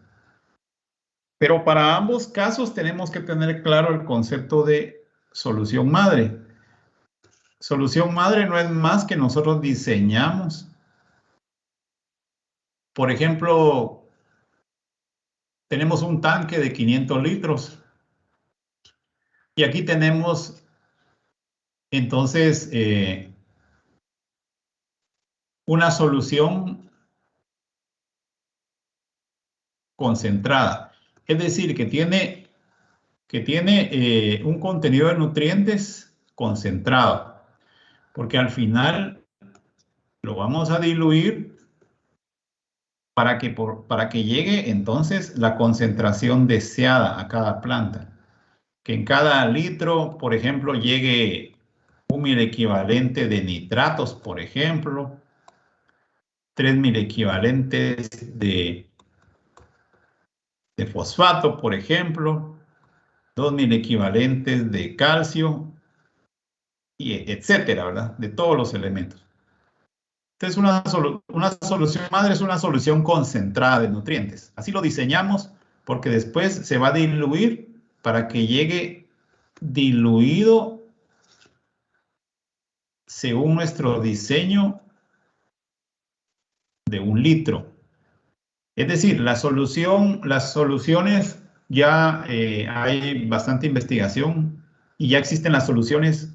Pero para ambos casos tenemos que tener claro el concepto de solución madre. Solución madre no es más que nosotros diseñamos. Por ejemplo, tenemos un tanque de 500 litros y aquí tenemos entonces una solución concentrada. Es decir, que tiene un contenido de nutrientes concentrado, porque al final lo vamos a diluir para que llegue entonces la concentración deseada a cada planta. Que en cada litro, por ejemplo, llegue 1.000 equivalente de nitratos, por ejemplo, 3.000 equivalentes de fosfato, por ejemplo, 2.000 equivalentes de calcio, y etcétera, ¿verdad? De todos los elementos. Entonces, una solución madre es una solución concentrada de nutrientes. Así lo diseñamos porque después se va a diluir para que llegue diluido según nuestro diseño de 1 litro. Es decir, las soluciones ya hay bastante investigación y ya existen las soluciones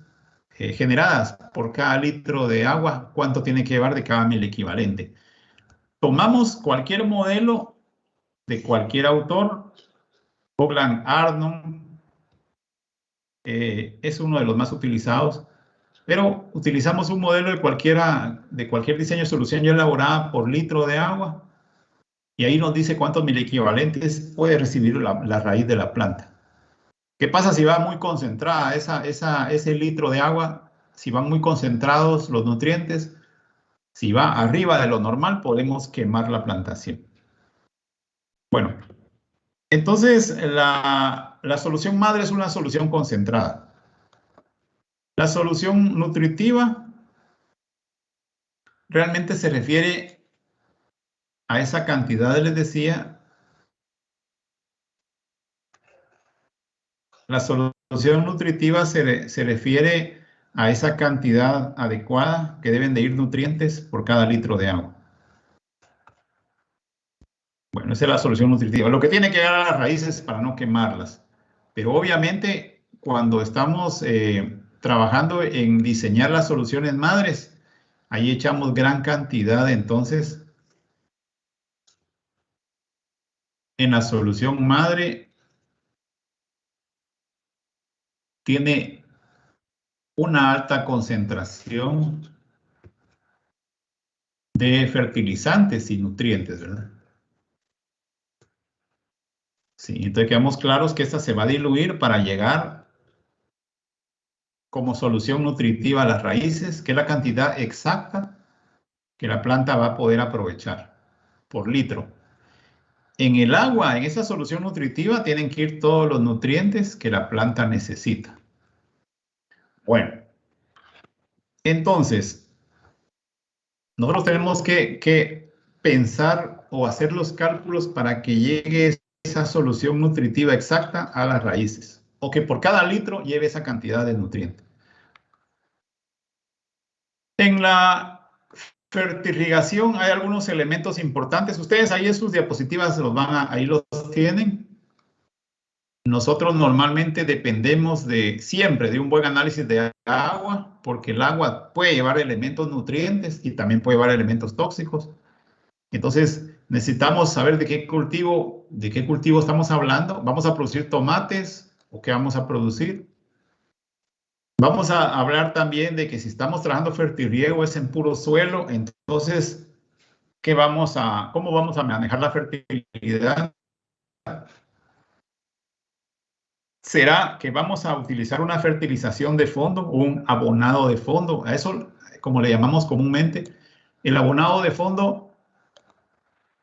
generadas por cada litro de agua, cuánto tiene que llevar de cada 1.000 equivalente. Tomamos cualquier modelo de cualquier autor, Bogdan Arnold es uno de los más utilizados, pero utilizamos un modelo de cualquier diseño de solución ya elaborada por litro de agua y ahí nos dice cuántos miliequivalentes puede recibir la raíz de la planta. ¿Qué pasa si va muy concentrada ese litro de agua? Si van muy concentrados los nutrientes, si va arriba de lo normal, podemos quemar la plantación. Bueno, entonces la solución madre es una solución concentrada. La solución nutritiva realmente se refiere a esa cantidad, les decía. La solución nutritiva se refiere a esa cantidad adecuada que deben de ir nutrientes por cada litro de agua. Bueno, esa es la solución nutritiva. Lo que tiene que llegar a las raíces para no quemarlas. Pero obviamente, cuando estamos trabajando en diseñar las soluciones madres, ahí echamos gran cantidad, entonces, en la solución madre tiene una alta concentración de fertilizantes y nutrientes, ¿verdad? Sí, entonces quedamos claros que esta se va a diluir para llegar como solución nutritiva a las raíces, que es la cantidad exacta que la planta va a poder aprovechar por litro. En el agua, en esa solución nutritiva, tienen que ir todos los nutrientes que la planta necesita. Bueno, entonces, nosotros tenemos que pensar o hacer los cálculos para que llegue esa solución nutritiva exacta a las raíces, o que por cada litro lleve esa cantidad de nutrientes. En la fertirrigación hay algunos elementos importantes. Ustedes ahí en sus diapositivas ahí los tienen. Nosotros normalmente dependemos siempre de un buen análisis de agua, porque el agua puede llevar elementos nutrientes y también puede llevar elementos tóxicos. Entonces, necesitamos saber de qué cultivo estamos hablando. ¿Vamos a producir tomates o qué vamos a producir? Vamos a hablar también de que si estamos trabajando fertirriego es en puro suelo, entonces, ¿cómo vamos a manejar la fertilidad? ¿Será que vamos a utilizar una fertilización de fondo, un abonado de fondo? A eso, como le llamamos comúnmente, el abonado de fondo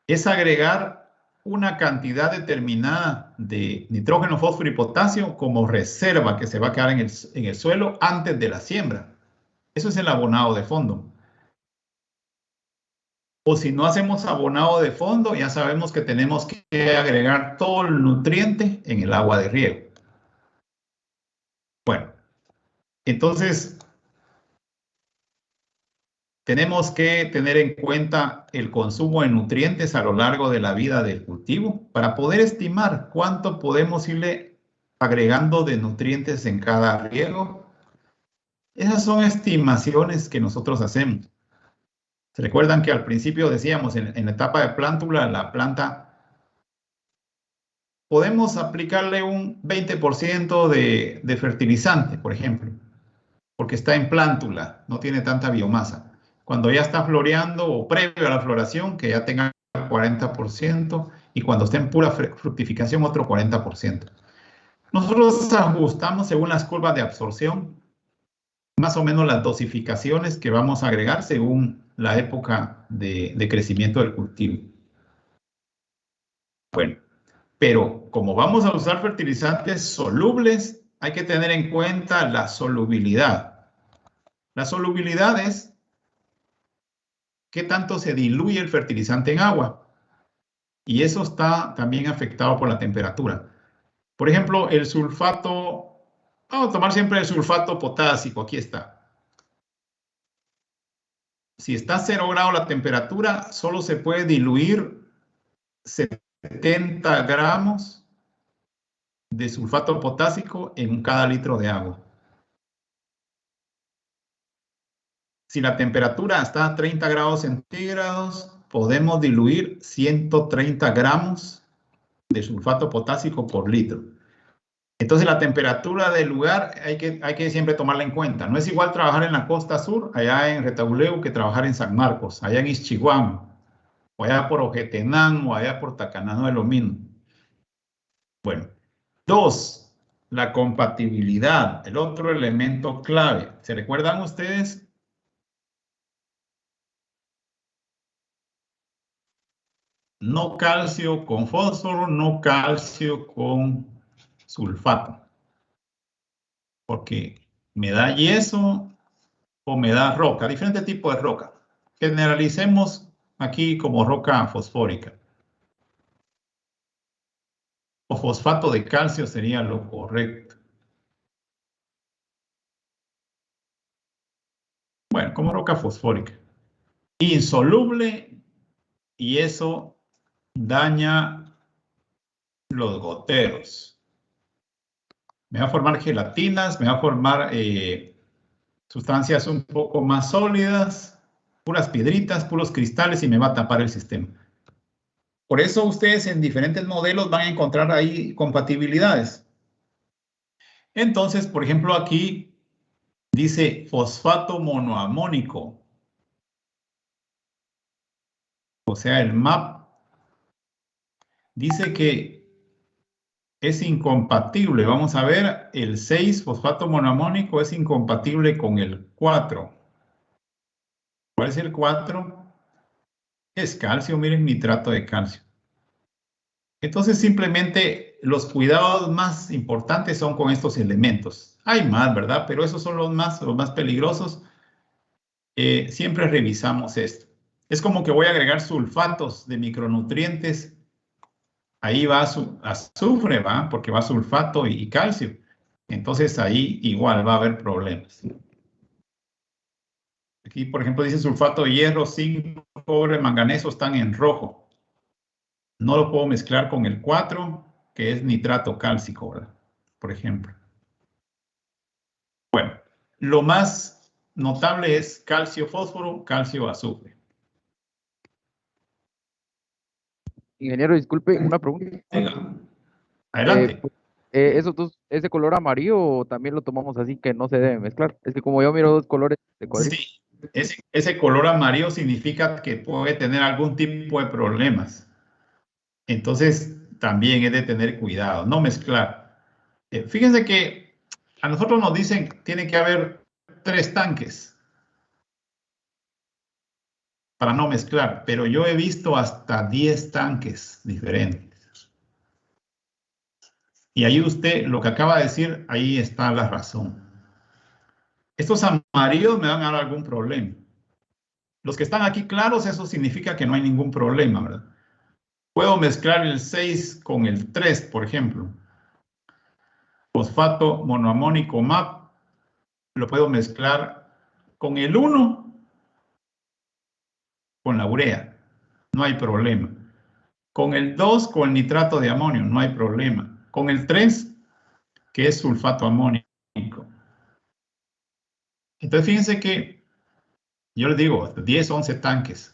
es agregar una cantidad determinada de nitrógeno, fósforo y potasio como reserva que se va a quedar en el suelo antes de la siembra. Eso es el abonado de fondo. O si no hacemos abonado de fondo, ya sabemos que tenemos que agregar todo el nutriente en el agua de riego. Bueno, entonces tenemos que tener en cuenta el consumo de nutrientes a lo largo de la vida del cultivo para poder estimar cuánto podemos irle agregando de nutrientes en cada riego. Esas son estimaciones que nosotros hacemos. ¿Se recuerdan que al principio decíamos en la etapa de plántula, la planta, podemos aplicarle un 20% de fertilizante, por ejemplo, porque está en plántula, no tiene tanta biomasa. Cuando ya está floreando o previo a la floración, que ya tenga 40%, y cuando esté en pura fructificación, otro 40%. Nosotros ajustamos según las curvas de absorción, más o menos las dosificaciones que vamos a agregar según la época de crecimiento del cultivo. Bueno, pero como vamos a usar fertilizantes solubles, hay que tener en cuenta la solubilidad. La solubilidad es qué tanto se diluye el fertilizante en agua. Y eso está también afectado por la temperatura. Por ejemplo, el sulfato, vamos a tomar siempre el sulfato potásico, aquí está. Si está a 0 grados la temperatura, solo se puede diluir 70 gramos de sulfato potásico en cada litro de agua. Si la temperatura está a 30 grados centígrados, podemos diluir 130 gramos de sulfato potásico por litro. Entonces la temperatura del lugar hay que siempre tomarla en cuenta. No es igual trabajar en la costa sur, allá en Retauleu, que trabajar en San Marcos, allá en Ixchihuán, o allá por Ojetenán, o allá por Tacaná, no es lo mismo. Bueno, 2, la compatibilidad, el otro elemento clave. ¿Se recuerdan ustedes? No calcio con fósforo, no calcio con sulfato. Porque me da yeso o me da roca, diferente tipo de roca. Generalicemos aquí como roca fosfórica. O fosfato de calcio sería lo correcto. Bueno, como roca fosfórica. Insoluble, y eso daña los goteros. Me va a formar gelatinas, me va a formar sustancias un poco más sólidas, puras piedritas, puros cristales, y me va a tapar el sistema. Por eso ustedes en diferentes modelos van a encontrar ahí compatibilidades. Entonces, por ejemplo, aquí dice fosfato monoamónico. O sea, el MAP dice que es incompatible. Vamos a ver, el 6-fosfato monoamónico es incompatible con el 4. ¿Cuál es el 4? Es calcio, miren, nitrato de calcio. Entonces, simplemente los cuidados más importantes son con estos elementos. Hay más, ¿verdad? Pero esos son los más peligrosos. Siempre revisamos esto. Es como que voy a agregar sulfatos de micronutrientes. Ahí va azufre, ¿va? Porque va sulfato y calcio. Entonces, ahí igual va a haber problemas. Aquí, por ejemplo, dice sulfato de hierro, zinc, cobre, manganeso están en rojo. No lo puedo mezclar con el 4, que es nitrato cálcico, ¿verdad? Por ejemplo. Bueno, lo más notable es calcio fósforo, calcio azufre.
Ingeniero, disculpe, una pregunta.
Venga, adelante.
¿Ese color amarillo también lo tomamos así que no se debe mezclar? Es que como yo miro dos colores de cuadrito.
Sí, ese color amarillo significa que puede tener algún tipo de problemas. Entonces, también es de tener cuidado, no mezclar. Fíjense que a nosotros nos dicen que tiene que haber 3 tanques para no mezclar, pero yo he visto hasta 10 tanques diferentes. Y ahí usted, lo que acaba de decir, ahí está la razón. Estos amarillos me van a dar algún problema. Los que están aquí claros, eso significa que no hay ningún problema, ¿verdad? Puedo mezclar el 6 con el 3, por ejemplo. Fosfato monoamónico MAP, lo puedo mezclar con el 1, con la urea, no hay problema. Con el 2, con el nitrato de amonio, no hay problema. Con el 3, que es sulfato amónico. Entonces, fíjense que yo les digo, 10, 11 tanques.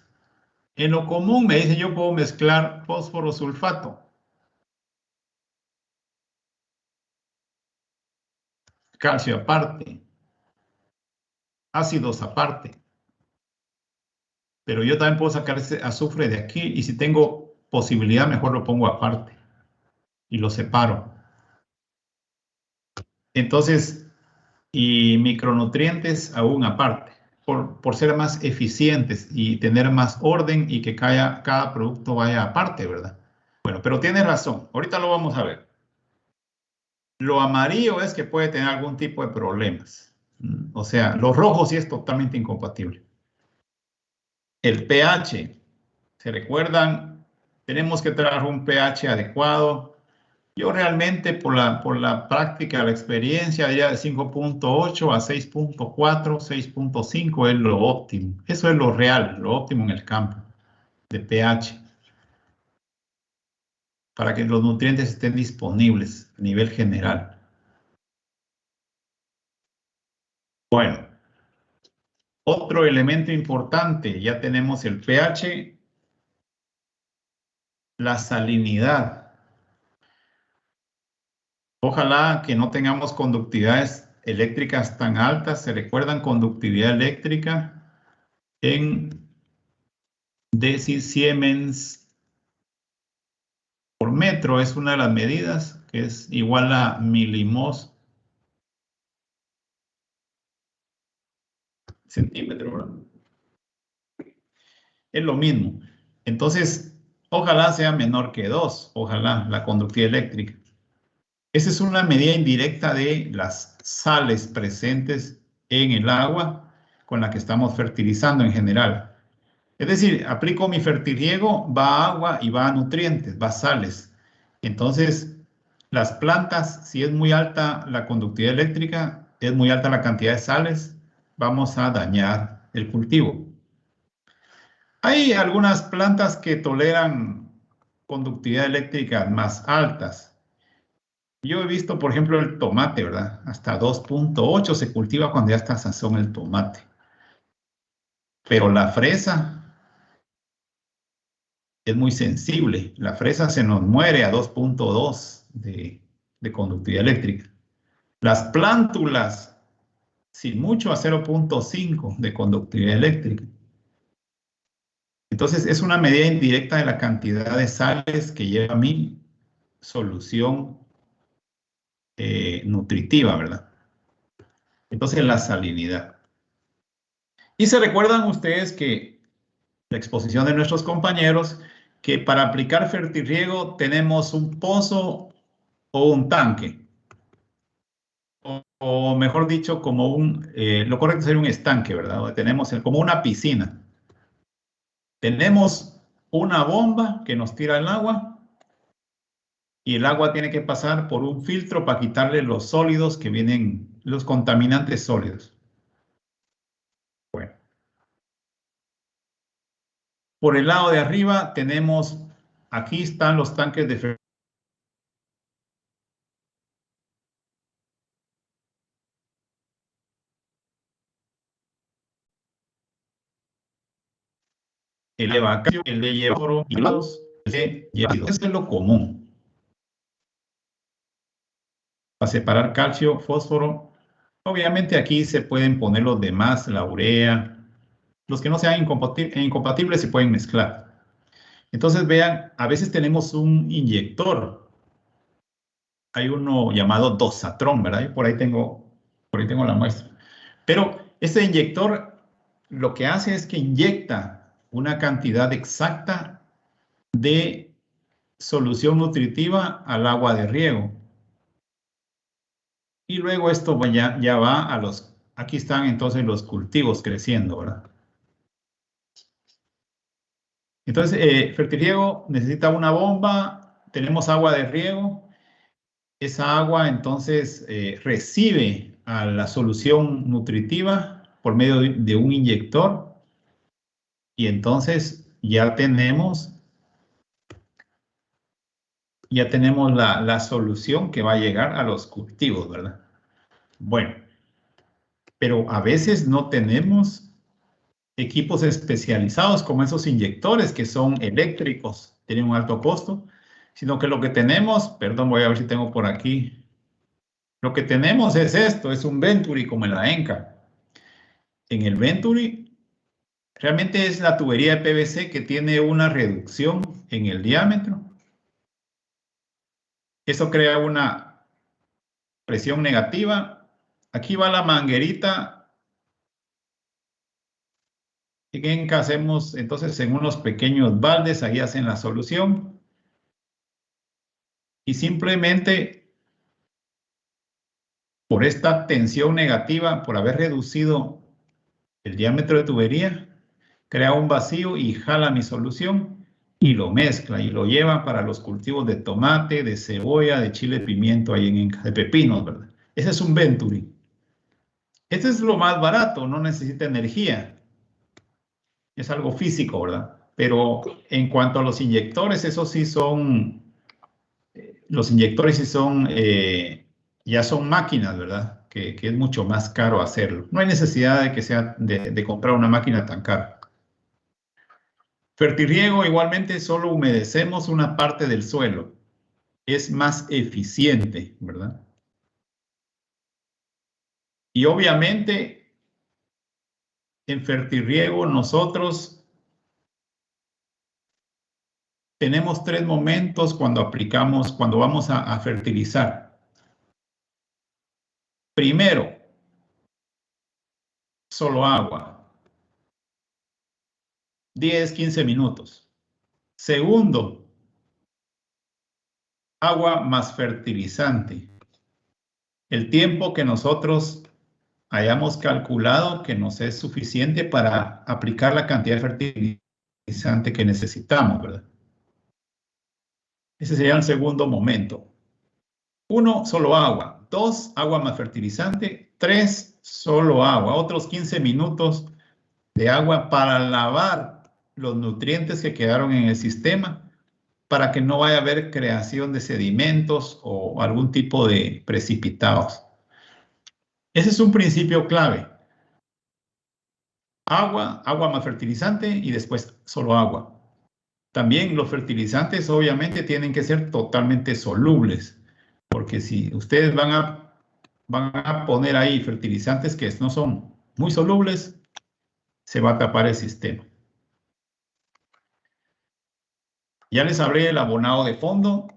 En lo común me dicen, yo puedo mezclar fósforo sulfato. Calcio aparte. Ácidos aparte. Pero yo también puedo sacar ese azufre de aquí y si tengo posibilidad, mejor lo pongo aparte y lo separo. Entonces, y micronutrientes aún aparte, por ser más eficientes y tener más orden y que cada producto vaya aparte, ¿verdad? Bueno, pero tiene razón. Ahorita lo vamos a ver. Lo amarillo es que puede tener algún tipo de problemas. O sea, los rojos sí es totalmente incompatible. El pH, ¿se recuerdan? Tenemos que traer un pH adecuado. Yo realmente por la práctica, la experiencia, diría de 5.8 a 6.4, 6.5 es lo óptimo. Eso es lo real, lo óptimo en el campo de pH. Para que los nutrientes estén disponibles a nivel general. Bueno, otro elemento importante, ya tenemos el pH, la salinidad. Ojalá que no tengamos conductividades eléctricas tan altas. ¿Se recuerdan conductividad eléctrica en decisiemens por metro? Es una de las medidas que es igual a milimos centímetro, ¿verdad? Es lo mismo. Entonces, ojalá sea menor que 2, ojalá la conductividad eléctrica. Esa es una medida indirecta de las sales presentes en el agua con la que estamos fertilizando en general. Es decir, aplico mi fertiriego, va agua y va nutrientes, va sales. Entonces, las plantas, si es muy alta la conductividad eléctrica, es muy alta la cantidad de sales, vamos a dañar el cultivo. Hay algunas plantas que toleran conductividad eléctrica más altas. Yo he visto, por ejemplo, el tomate, ¿verdad? Hasta 2.8 se cultiva cuando ya está sazón el tomate. Pero la fresa es muy sensible. La fresa se nos muere a 2.2 de conductividad eléctrica. Las plántulas, sin mucho, a 0.5 de conductividad eléctrica. Entonces, es una medida indirecta de la cantidad de sales que lleva mi solución nutritiva, ¿verdad? Entonces, la salinidad. Y se recuerdan ustedes que la exposición de nuestros compañeros, que para aplicar fertirriego tenemos un pozo o un tanque. O mejor dicho, como lo correcto sería un estanque, ¿verdad? Donde tenemos como una piscina. Tenemos una bomba que nos tira el agua y el agua tiene que pasar por un filtro para quitarle los sólidos que vienen, los contaminantes sólidos. Bueno. Por el lado de arriba tenemos, aquí están los tanques de el de vacario, el de hierro y los de hierro. Eso es lo común. Para separar calcio, fósforo. Obviamente aquí se pueden poner los demás, la urea. Los que no sean incompatibles se pueden mezclar. Entonces vean, a veces tenemos un inyector. Hay uno llamado Dosatron, ¿verdad? Por ahí tengo la muestra. Pero este inyector lo que hace es que inyecta una cantidad exacta de solución nutritiva al agua de riego. Y luego esto ya va a los... Aquí están entonces los cultivos creciendo, ¿verdad? Entonces, fertirriego necesita una bomba, tenemos agua de riego. Esa agua entonces recibe a la solución nutritiva por medio de un inyector. Y entonces ya tenemos la solución que va a llegar a los cultivos, ¿verdad? Bueno, pero a veces no tenemos equipos especializados como esos inyectores que son eléctricos, tienen un alto costo, sino que lo que tenemos, perdón, voy a ver si tengo por aquí, lo que tenemos es esto, es un Venturi como en la ENCA. En el Venturi realmente es la tubería de PVC que tiene una reducción en el diámetro. Eso crea una presión negativa. Aquí va la manguerita. En ENCA hacemos entonces en unos pequeños baldes, ahí hacen la solución. Y simplemente por esta tensión negativa, por haber reducido el diámetro de tubería, crea un vacío y jala mi solución y lo mezcla y lo lleva para los cultivos de tomate, de cebolla, de chile, pimiento, ahí en ENCA, de pepinos, ¿verdad? Ese es un Venturi. Este es lo más barato, no necesita energía. Es algo físico, ¿verdad? Pero en cuanto a los inyectores, esos sí son... Los inyectores sí son... ya son máquinas, ¿verdad? Que es mucho más caro hacerlo. No hay necesidad de que sea de comprar una máquina tan cara. Fertirriego igualmente solo humedecemos una parte del suelo. Es más eficiente, ¿verdad? Y obviamente en fertirriego nosotros tenemos 3 momentos cuando vamos a fertilizar. Primero, solo agua. 10, 15 minutos. Segundo, agua más fertilizante. El tiempo que nosotros hayamos calculado que nos es suficiente para aplicar la cantidad de fertilizante que necesitamos, ¿verdad? Ese sería el segundo momento. 1, solo agua. 2, agua más fertilizante. 3, solo agua. Otros 15 minutos de agua para lavar los nutrientes que quedaron en el sistema para que no vaya a haber creación de sedimentos o algún tipo de precipitados. Ese es un principio clave. Agua, agua más fertilizante y después solo agua. También los fertilizantes obviamente tienen que ser totalmente solubles, porque si ustedes van a poner ahí fertilizantes que no son muy solubles, se va a tapar el sistema. Ya les hablé del abonado de fondo.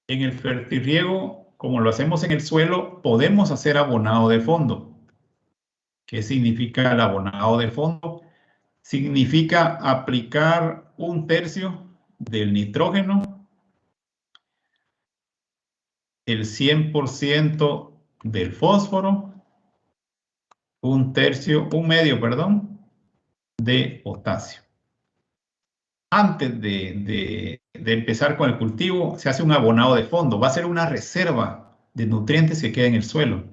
En el fertirriego como lo hacemos en el suelo, podemos hacer abonado de fondo. ¿Qué significa el abonado de fondo? Significa aplicar 1/3 del nitrógeno, el 100% del fósforo, 1/2, perdón, de potasio. Antes de empezar con el cultivo, se hace un abonado de fondo. Va a ser una reserva de nutrientes que queda en el suelo.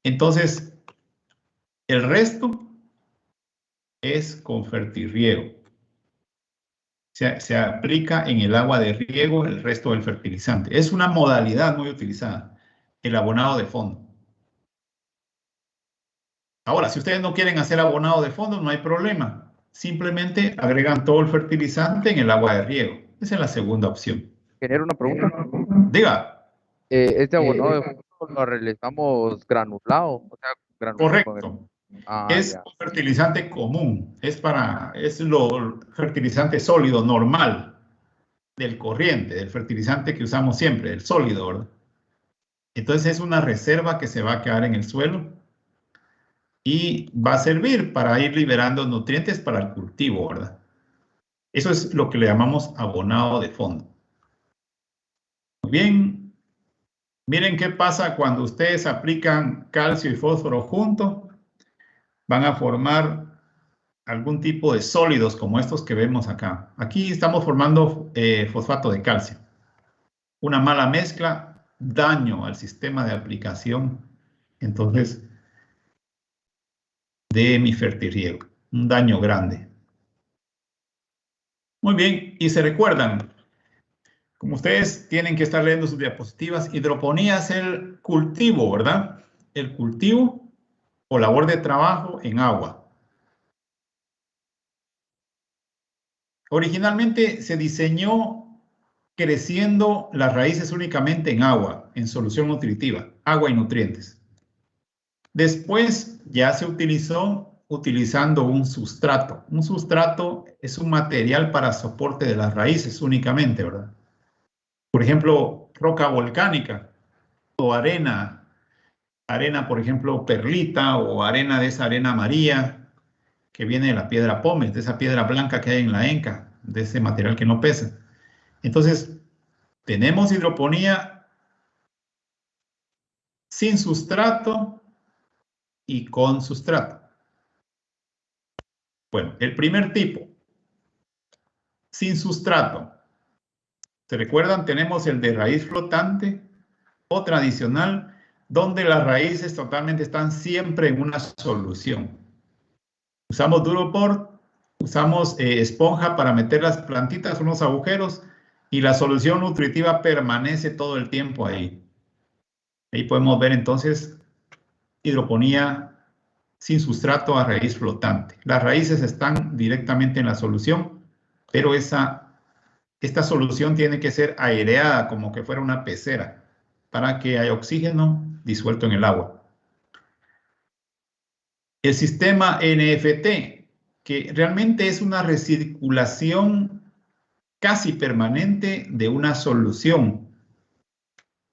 Entonces, el resto es con fertirriego. Se aplica en el agua de riego el resto del fertilizante. Es una modalidad muy utilizada, el abonado de fondo. Ahora, si ustedes no quieren hacer abonado de fondo, no hay problema. Simplemente agregan todo el fertilizante en el agua de riego. Esa es la segunda opción.
¿Querer una pregunta?
Diga.
Este abonado de fondo lo realizamos granulado, o sea, granulado.
Correcto.
Es
un fertilizante común. Es lo fertilizante sólido normal del corriente, del fertilizante que usamos siempre, el sólido, ¿verdad? Entonces es una reserva que se va a quedar en el suelo y va a servir para ir liberando nutrientes para el cultivo, ¿verdad? Eso es lo que le llamamos abonado de fondo. Muy bien. Miren qué pasa cuando ustedes aplican calcio y fósforo juntos. Van a formar algún tipo de sólidos como estos que vemos acá. Aquí estamos formando fosfato de calcio. Una mala mezcla, daño al sistema de aplicación, entonces, de mi fertirriego. Un daño grande. Muy bien, y se recuerdan, como ustedes tienen que estar leyendo sus diapositivas, hidroponía es el cultivo, ¿verdad? El cultivo o labor de trabajo en agua. Originalmente se diseñó creciendo las raíces únicamente en agua, en solución nutritiva, agua y nutrientes. Después ya se utilizó utilizando un sustrato. Un sustrato es un material para soporte de las raíces únicamente, ¿verdad? Por ejemplo, roca volcánica o arena, por ejemplo, perlita o arena de esa arena amarilla que viene de la piedra pómez, de esa piedra blanca que hay en la enca, de ese material que no pesa. Entonces, tenemos hidroponía sin sustrato y con sustrato. Bueno, el primer tipo, sin sustrato. ¿Se recuerdan? Tenemos el de raíz flotante o tradicional, donde las raíces totalmente están siempre en una solución. Usamos Duroport, usamos esponja para meter las plantitas, unos agujeros, y la solución nutritiva permanece todo el tiempo ahí. Ahí podemos ver entonces hidroponía sin sustrato a raíz flotante. Las raíces están directamente en la solución, pero esta solución tiene que ser aireada como que fuera una pecera para que haya oxígeno disuelto en el agua. El sistema NFT, que realmente es una recirculación casi permanente de una solución,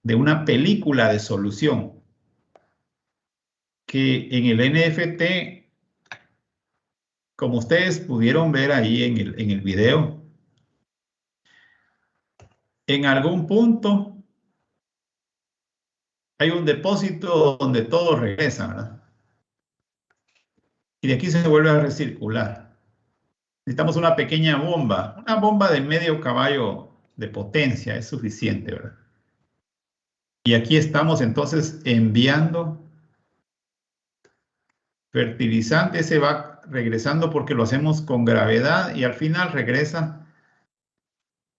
de una película de solución, que en el NFT, como ustedes pudieron ver ahí en el video, en algún punto hay un depósito donde todo regresa, ¿verdad? Y de aquí se vuelve a recircular. Necesitamos una pequeña bomba, una bomba de medio caballo de potencia, es suficiente, ¿verdad? Y aquí estamos entonces enviando fertilizante, se va regresando porque lo hacemos con gravedad y al final regresa.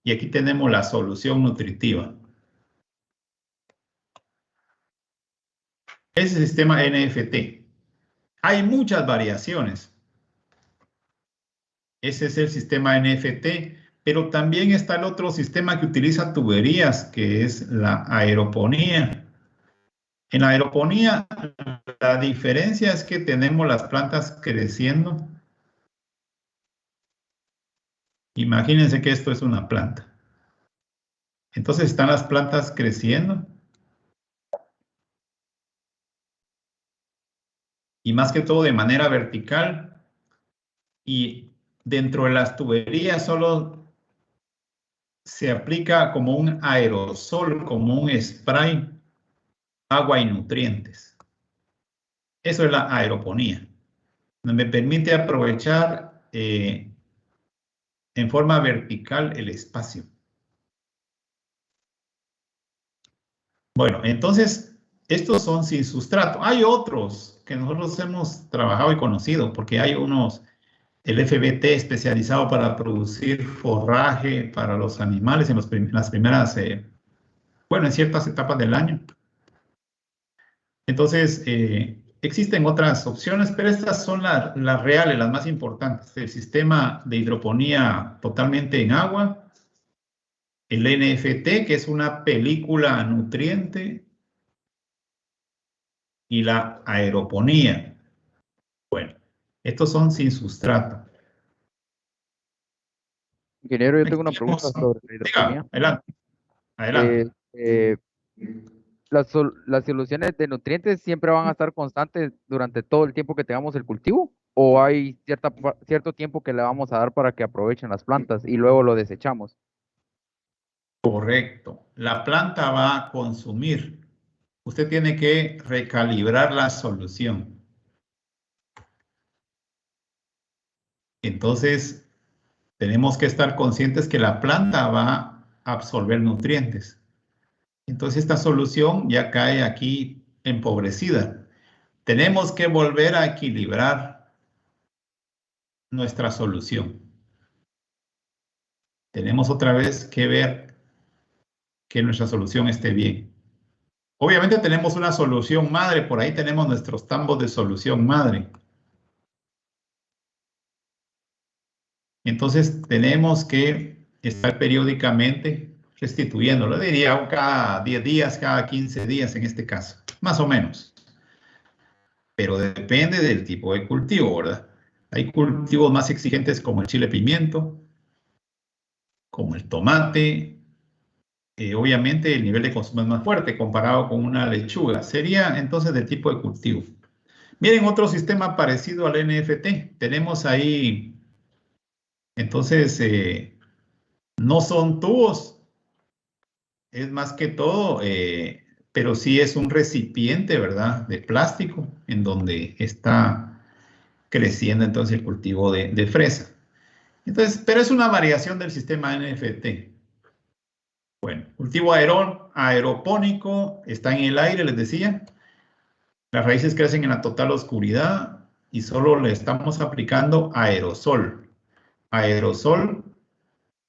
Y aquí tenemos la solución nutritiva. Ese sistema NFT. Hay muchas variaciones. Ese es el sistema NFT, pero también está el otro sistema que utiliza tuberías, que es la aeroponía. En la aeroponía, la diferencia es que tenemos las plantas creciendo. Imagínense que esto es una planta. Entonces están las plantas creciendo y más que todo de manera vertical, y dentro de las tuberías solo se aplica como un aerosol, como un spray, agua y nutrientes. Eso es la aeroponía. Me permite aprovechar en forma vertical el espacio. Bueno, entonces, estos son sin sustrato. Hay otros que nosotros hemos trabajado y conocido, porque hay unos, el FBT especializado para producir forraje para los animales en las primeras, bueno, en ciertas etapas del año. Entonces, existen otras opciones, pero estas son las reales, las más importantes. El sistema de hidroponía totalmente en agua, el NFT, que es una película nutriente, y la aeroponía. Bueno, estos son sin sustrato.
Ingeniero, yo
Aquí
tengo una pregunta
tenemos,
sobre la hidroponía.
diga, adelante, adelante.
¿Las soluciones de nutrientes siempre van a estar constantes durante todo el tiempo que tengamos el cultivo? ¿O hay cierto tiempo que le vamos a dar para que aprovechen las plantas y luego lo desechamos?
Correcto. La planta va a consumir. Usted tiene que recalibrar la solución. Entonces, tenemos que estar conscientes que la planta va a absorber nutrientes. Entonces, esta solución ya cae aquí empobrecida. Tenemos que volver a equilibrar nuestra solución. Tenemos otra vez que ver que nuestra solución esté bien. Obviamente tenemos una solución madre, por ahí tenemos nuestros tambos de solución madre. Entonces tenemos que estar periódicamente restituyéndolo. Diría cada 10 días, cada 15 días en este caso, más o menos. Pero depende del tipo de cultivo, ¿verdad? Hay cultivos más exigentes como el chile pimiento, como el tomate. Obviamente el nivel de consumo es más fuerte comparado con una lechuga. Sería entonces del tipo de cultivo. Miren otro sistema parecido al NFT. Tenemos ahí, entonces, no son tubos, es más que todo, pero sí es un recipiente, ¿verdad? De plástico en donde está creciendo entonces el cultivo de fresa. Entonces, pero es una variación del sistema NFT. Bueno, cultivo aeropónico, está en el aire, les decía. Las raíces crecen en la total oscuridad y solo le estamos aplicando aerosol. Aerosol,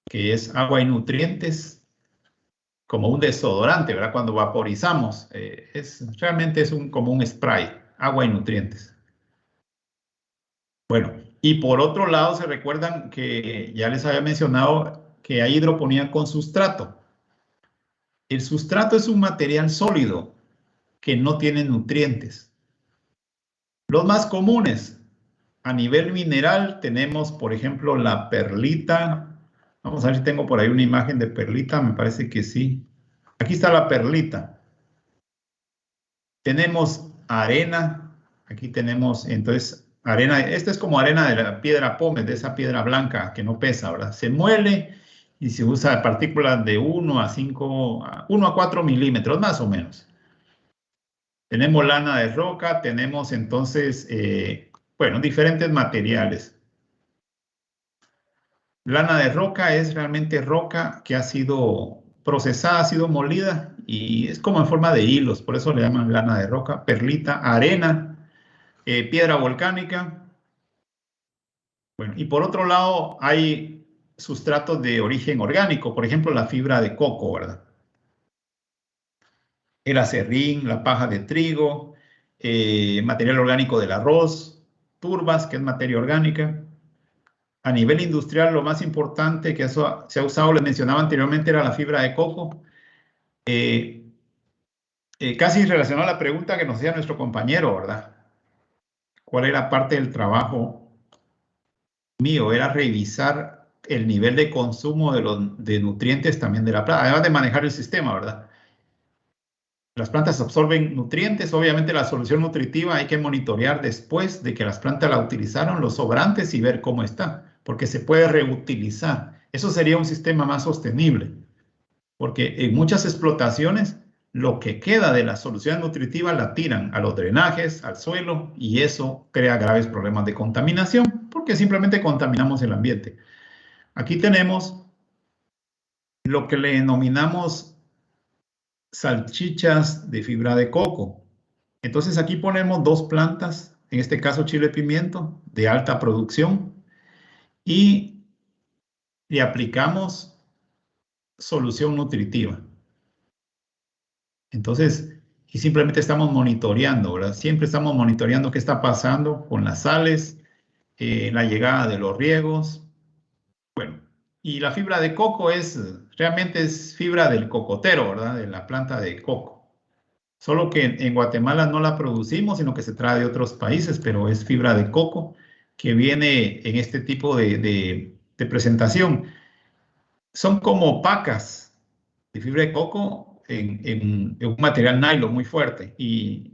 que es agua y nutrientes, como un desodorante, ¿verdad? Cuando vaporizamos, realmente es como un spray, agua y nutrientes. Bueno, y por otro lado, se recuerdan que ya les había mencionado que hay hidroponía con sustrato. El sustrato es un material sólido que no tiene nutrientes. Los más comunes, a nivel mineral, tenemos, por ejemplo, la perlita. Vamos a ver si tengo por ahí una imagen de perlita, me parece que sí. Aquí está la perlita. Tenemos arena, aquí tenemos entonces arena, esta es como arena de la piedra pómez, de esa piedra blanca que no pesa, ¿verdad? Se muele y se usa partículas de 1 a 4 milímetros, más o menos. Tenemos lana de roca, tenemos entonces, bueno, diferentes materiales. Lana de roca es realmente roca que ha sido procesada, ha sido molida y es como en forma de hilos, por eso le llaman lana de roca. Perlita, arena, piedra volcánica. Bueno, y por otro lado hay sustratos de origen orgánico, por ejemplo la fibra de coco, ¿verdad? El acerrín, la paja de trigo, material orgánico del arroz, turbas, que es materia orgánica. A nivel industrial, lo más importante que eso se ha usado, les mencionaba anteriormente, era la fibra de coco. Casi relacionado a la pregunta que nos hacía nuestro compañero, ¿verdad? ¿Cuál era parte del trabajo mío? Era revisar el nivel de consumo de nutrientes también de la planta, además de manejar el sistema, ¿verdad? Las plantas absorben nutrientes. Obviamente la solución nutritiva hay que monitorear después de que las plantas la utilizaron, los sobrantes, y ver cómo está, porque se puede reutilizar. Eso sería un sistema más sostenible, porque en muchas explotaciones lo que queda de la solución nutritiva la tiran a los drenajes, al suelo, y eso crea graves problemas de contaminación, porque simplemente contaminamos el ambiente. Aquí tenemos lo que le denominamos salchichas de fibra de coco. Entonces aquí ponemos dos plantas, en este caso chile pimiento, de alta producción, y le aplicamos solución nutritiva. Entonces, y simplemente estamos monitoreando, ¿verdad? Siempre estamos monitoreando qué está pasando con las sales, la llegada de los riegos. Bueno, y la fibra de coco realmente es fibra del cocotero, ¿verdad? De la planta de coco. Solo que en Guatemala no la producimos, sino que se trae de otros países, pero es fibra de coco que viene en este tipo de presentación. Son como pacas de fibra de coco en un material nylon muy fuerte, y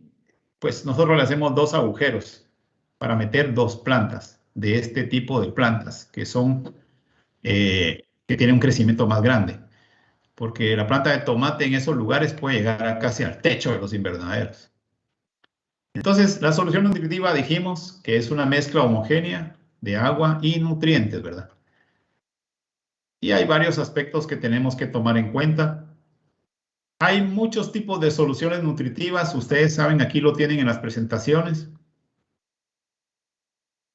pues nosotros le hacemos dos agujeros para meter dos plantas de este tipo de plantas que tienen un crecimiento más grande, porque la planta de tomate en esos lugares puede llegar casi al techo de los invernaderos. Entonces, la solución nutritiva dijimos que es una mezcla homogénea de agua y nutrientes, ¿verdad? Y hay varios aspectos que tenemos que tomar en cuenta. Hay muchos tipos de soluciones nutritivas. Ustedes saben, aquí lo tienen en las presentaciones.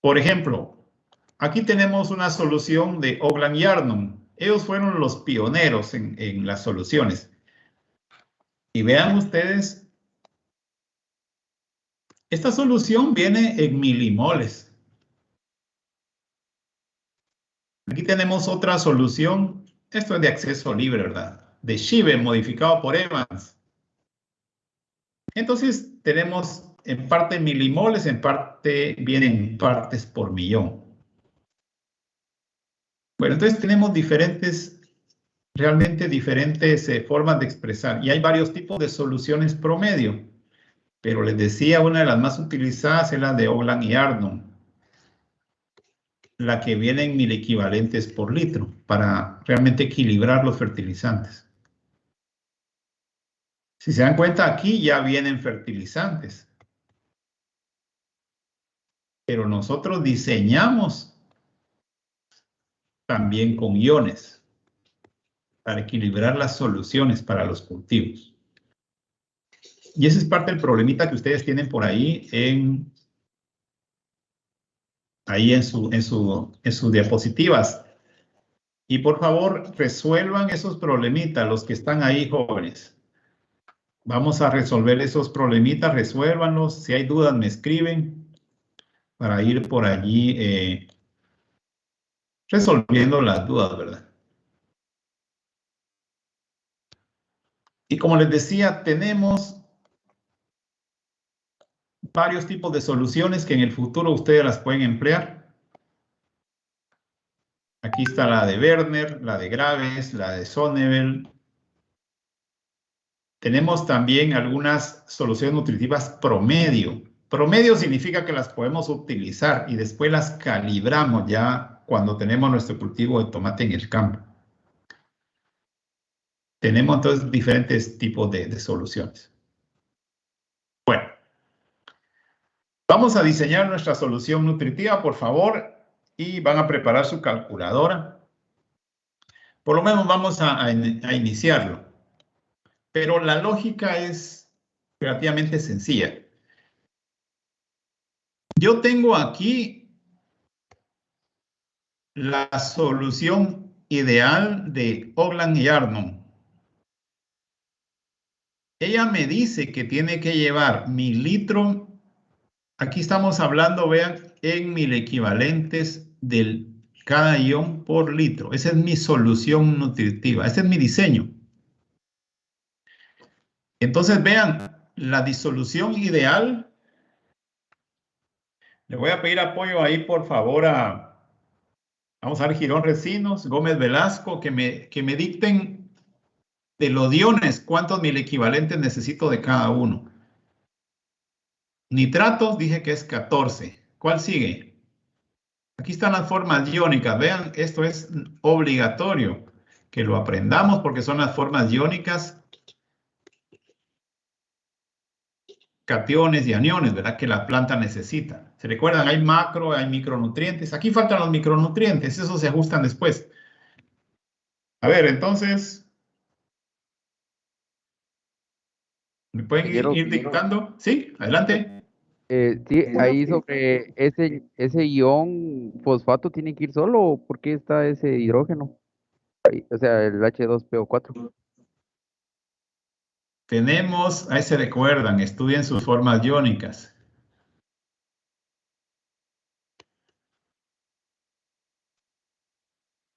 Por ejemplo, aquí tenemos una solución de Ogland y Arnold. Ellos fueron los pioneros en las soluciones. Y vean ustedes, esta solución viene en milimoles. Aquí tenemos otra solución. Esto es de acceso libre, ¿verdad? De Shive, modificado por Evans. Entonces, tenemos en parte milimoles, en parte vienen partes por millón. Bueno, entonces tenemos realmente diferentes formas de expresar. Y hay varios tipos de soluciones promedio. Pero les decía, una de las más utilizadas es la de Ogland y Arnold, la que viene en 1000 equivalentes por litro, para realmente equilibrar los fertilizantes. Si se dan cuenta, aquí ya vienen fertilizantes. Pero nosotros diseñamos también con iones para equilibrar las soluciones para los cultivos. Y ese es parte del problemita que ustedes tienen por ahí en sus diapositivas. Y por favor, resuelvan esos problemitas, los que están ahí, jóvenes. Vamos a resolver esos problemitas, resuélvanlos. Si hay dudas, me escriben para ir por allí resolviendo las dudas, ¿verdad? Y como les decía, tenemos varios tipos de soluciones que en el futuro ustedes las pueden emplear. Aquí está la de Werner, la de Graves, la de Sonneville. Tenemos también algunas soluciones nutritivas promedio. Promedio significa que las podemos utilizar y después las calibramos ya cuando tenemos nuestro cultivo de tomate en el campo. Tenemos entonces diferentes tipos de soluciones. Bueno, vamos a diseñar nuestra solución nutritiva, por favor, y van a preparar su calculadora. Por lo menos vamos a iniciarlo. Pero la lógica es relativamente sencilla. Yo tengo aquí la solución ideal de Ogland y Arnold. Ella me dice que tiene que llevar 1000 litros. Aquí estamos hablando, vean, en 1000 equivalentes de cada ion por litro. Esa es mi solución nutritiva. Ese es mi diseño. Entonces, vean, la disolución ideal. Le voy a pedir apoyo ahí, por favor, vamos a ver, Girón Recinos, Gómez Velasco, que me dicten De los iones, ¿cuántos milequivalentes necesito de cada uno? Nitratos, dije que es 14. ¿Cuál sigue? Aquí están las formas iónicas. Vean, esto es obligatorio que lo aprendamos porque son las formas iónicas, cationes y aniones, ¿verdad? Que la planta necesita. ¿Se recuerdan? Hay macro, hay micronutrientes. Aquí faltan los micronutrientes. Esos se ajustan después. A ver, entonces, ¿me pueden ir dictando? Sí, adelante.
Sí, ahí sobre ese ion fosfato tiene que ir solo, ¿o por qué está ese hidrógeno? Ahí, o sea, el H2PO4.
Tenemos, ahí se recuerdan, estudien sus formas iónicas.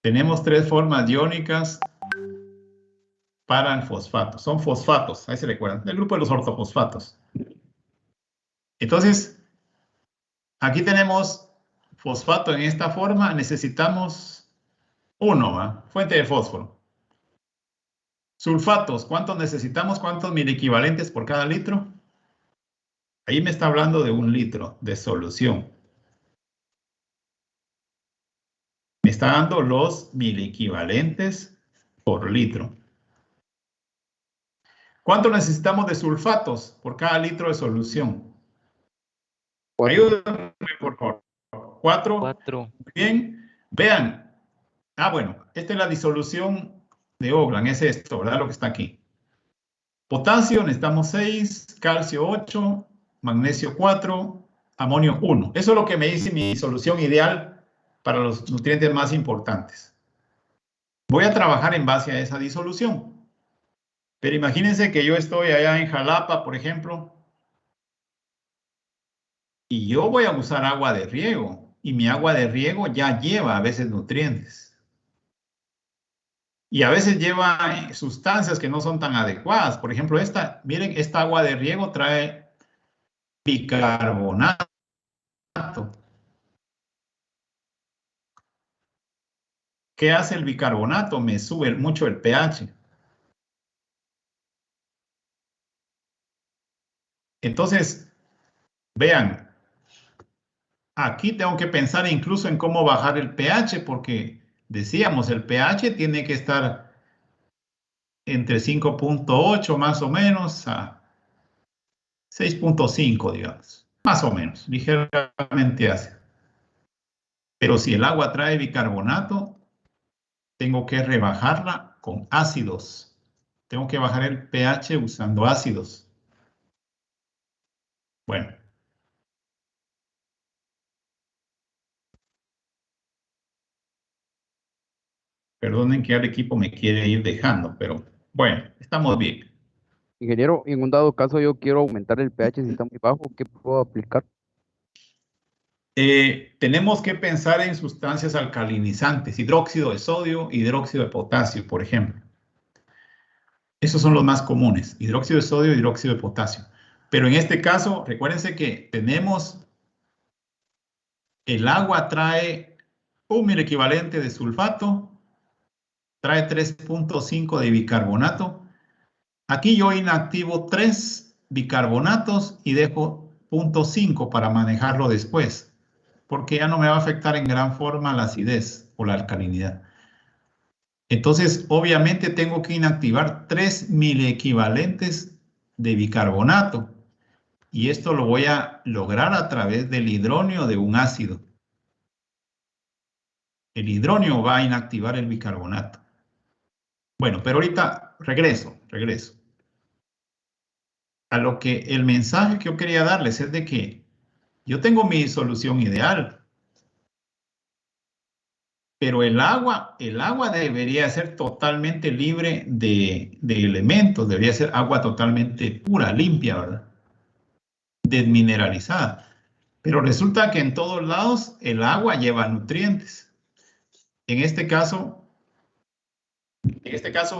Tenemos 3 formas iónicas para el fosfato. Son fosfatos, ahí se recuerdan, del grupo de los ortofosfatos. Entonces, aquí tenemos fosfato en esta forma. Necesitamos 1, ¿va? Fuente de fósforo. Sulfatos, ¿cuántos necesitamos? ¿Cuántos milequivalentes por cada litro? Ahí me está hablando de 1 litro de solución. Me está dando los milequivalentes por litro. ¿Cuánto necesitamos de sulfatos por cada litro de solución?
4.
Ayúdame, por favor. 4.
4.
Bien. Vean. Bueno, esta es la disolución de Oglan. Es esto, ¿verdad? Lo que está aquí. Potasio necesitamos 6, calcio 8, magnesio 4, amonio 1. Eso es lo que me dice mi solución ideal para los nutrientes más importantes. Voy a trabajar en base a esa disolución. Pero imagínense que yo estoy allá en Jalapa, por ejemplo, y yo voy a usar agua de riego, y mi agua de riego ya lleva a veces nutrientes. Y a veces lleva sustancias que no son tan adecuadas. Por ejemplo, miren, esta agua de riego trae bicarbonato. ¿Qué hace el bicarbonato? Me sube mucho el pH. Entonces, vean, aquí tengo que pensar incluso en cómo bajar el pH, porque decíamos, el pH tiene que estar entre 5.8 más o menos a 6.5, digamos. Más o menos, ligeramente hacia. Pero si el agua trae bicarbonato, tengo que rebajarla con ácidos. Tengo que bajar el pH usando ácidos. Bueno. Perdonen que el equipo me quiere ir dejando, pero bueno, estamos bien.
Ingeniero, en un dado caso yo quiero aumentar el pH si está muy bajo, ¿qué puedo aplicar?
Tenemos que pensar en sustancias alcalinizantes, hidróxido de sodio, hidróxido de potasio, por ejemplo. Esos son los más comunes, hidróxido de sodio, hidróxido de potasio. Pero en este caso, recuérdense que tenemos, el agua trae 1 equivalente de sulfato, trae 3.5 de bicarbonato. Aquí yo inactivo 3 bicarbonatos y dejo 0.5 para manejarlo después, porque ya no me va a afectar en gran forma la acidez o la alcalinidad. Entonces, obviamente tengo que inactivar 3 milequivalentes de bicarbonato. Y esto lo voy a lograr a través del hidronio de un ácido. El hidronio va a inactivar el bicarbonato. Bueno, pero ahorita regreso. A lo que el mensaje que yo quería darles es de que yo tengo mi solución ideal. Pero el agua debería ser totalmente libre de elementos, debería ser agua totalmente pura, limpia, ¿verdad? Desmineralizada. Pero resulta que en todos lados el agua lleva nutrientes. En este caso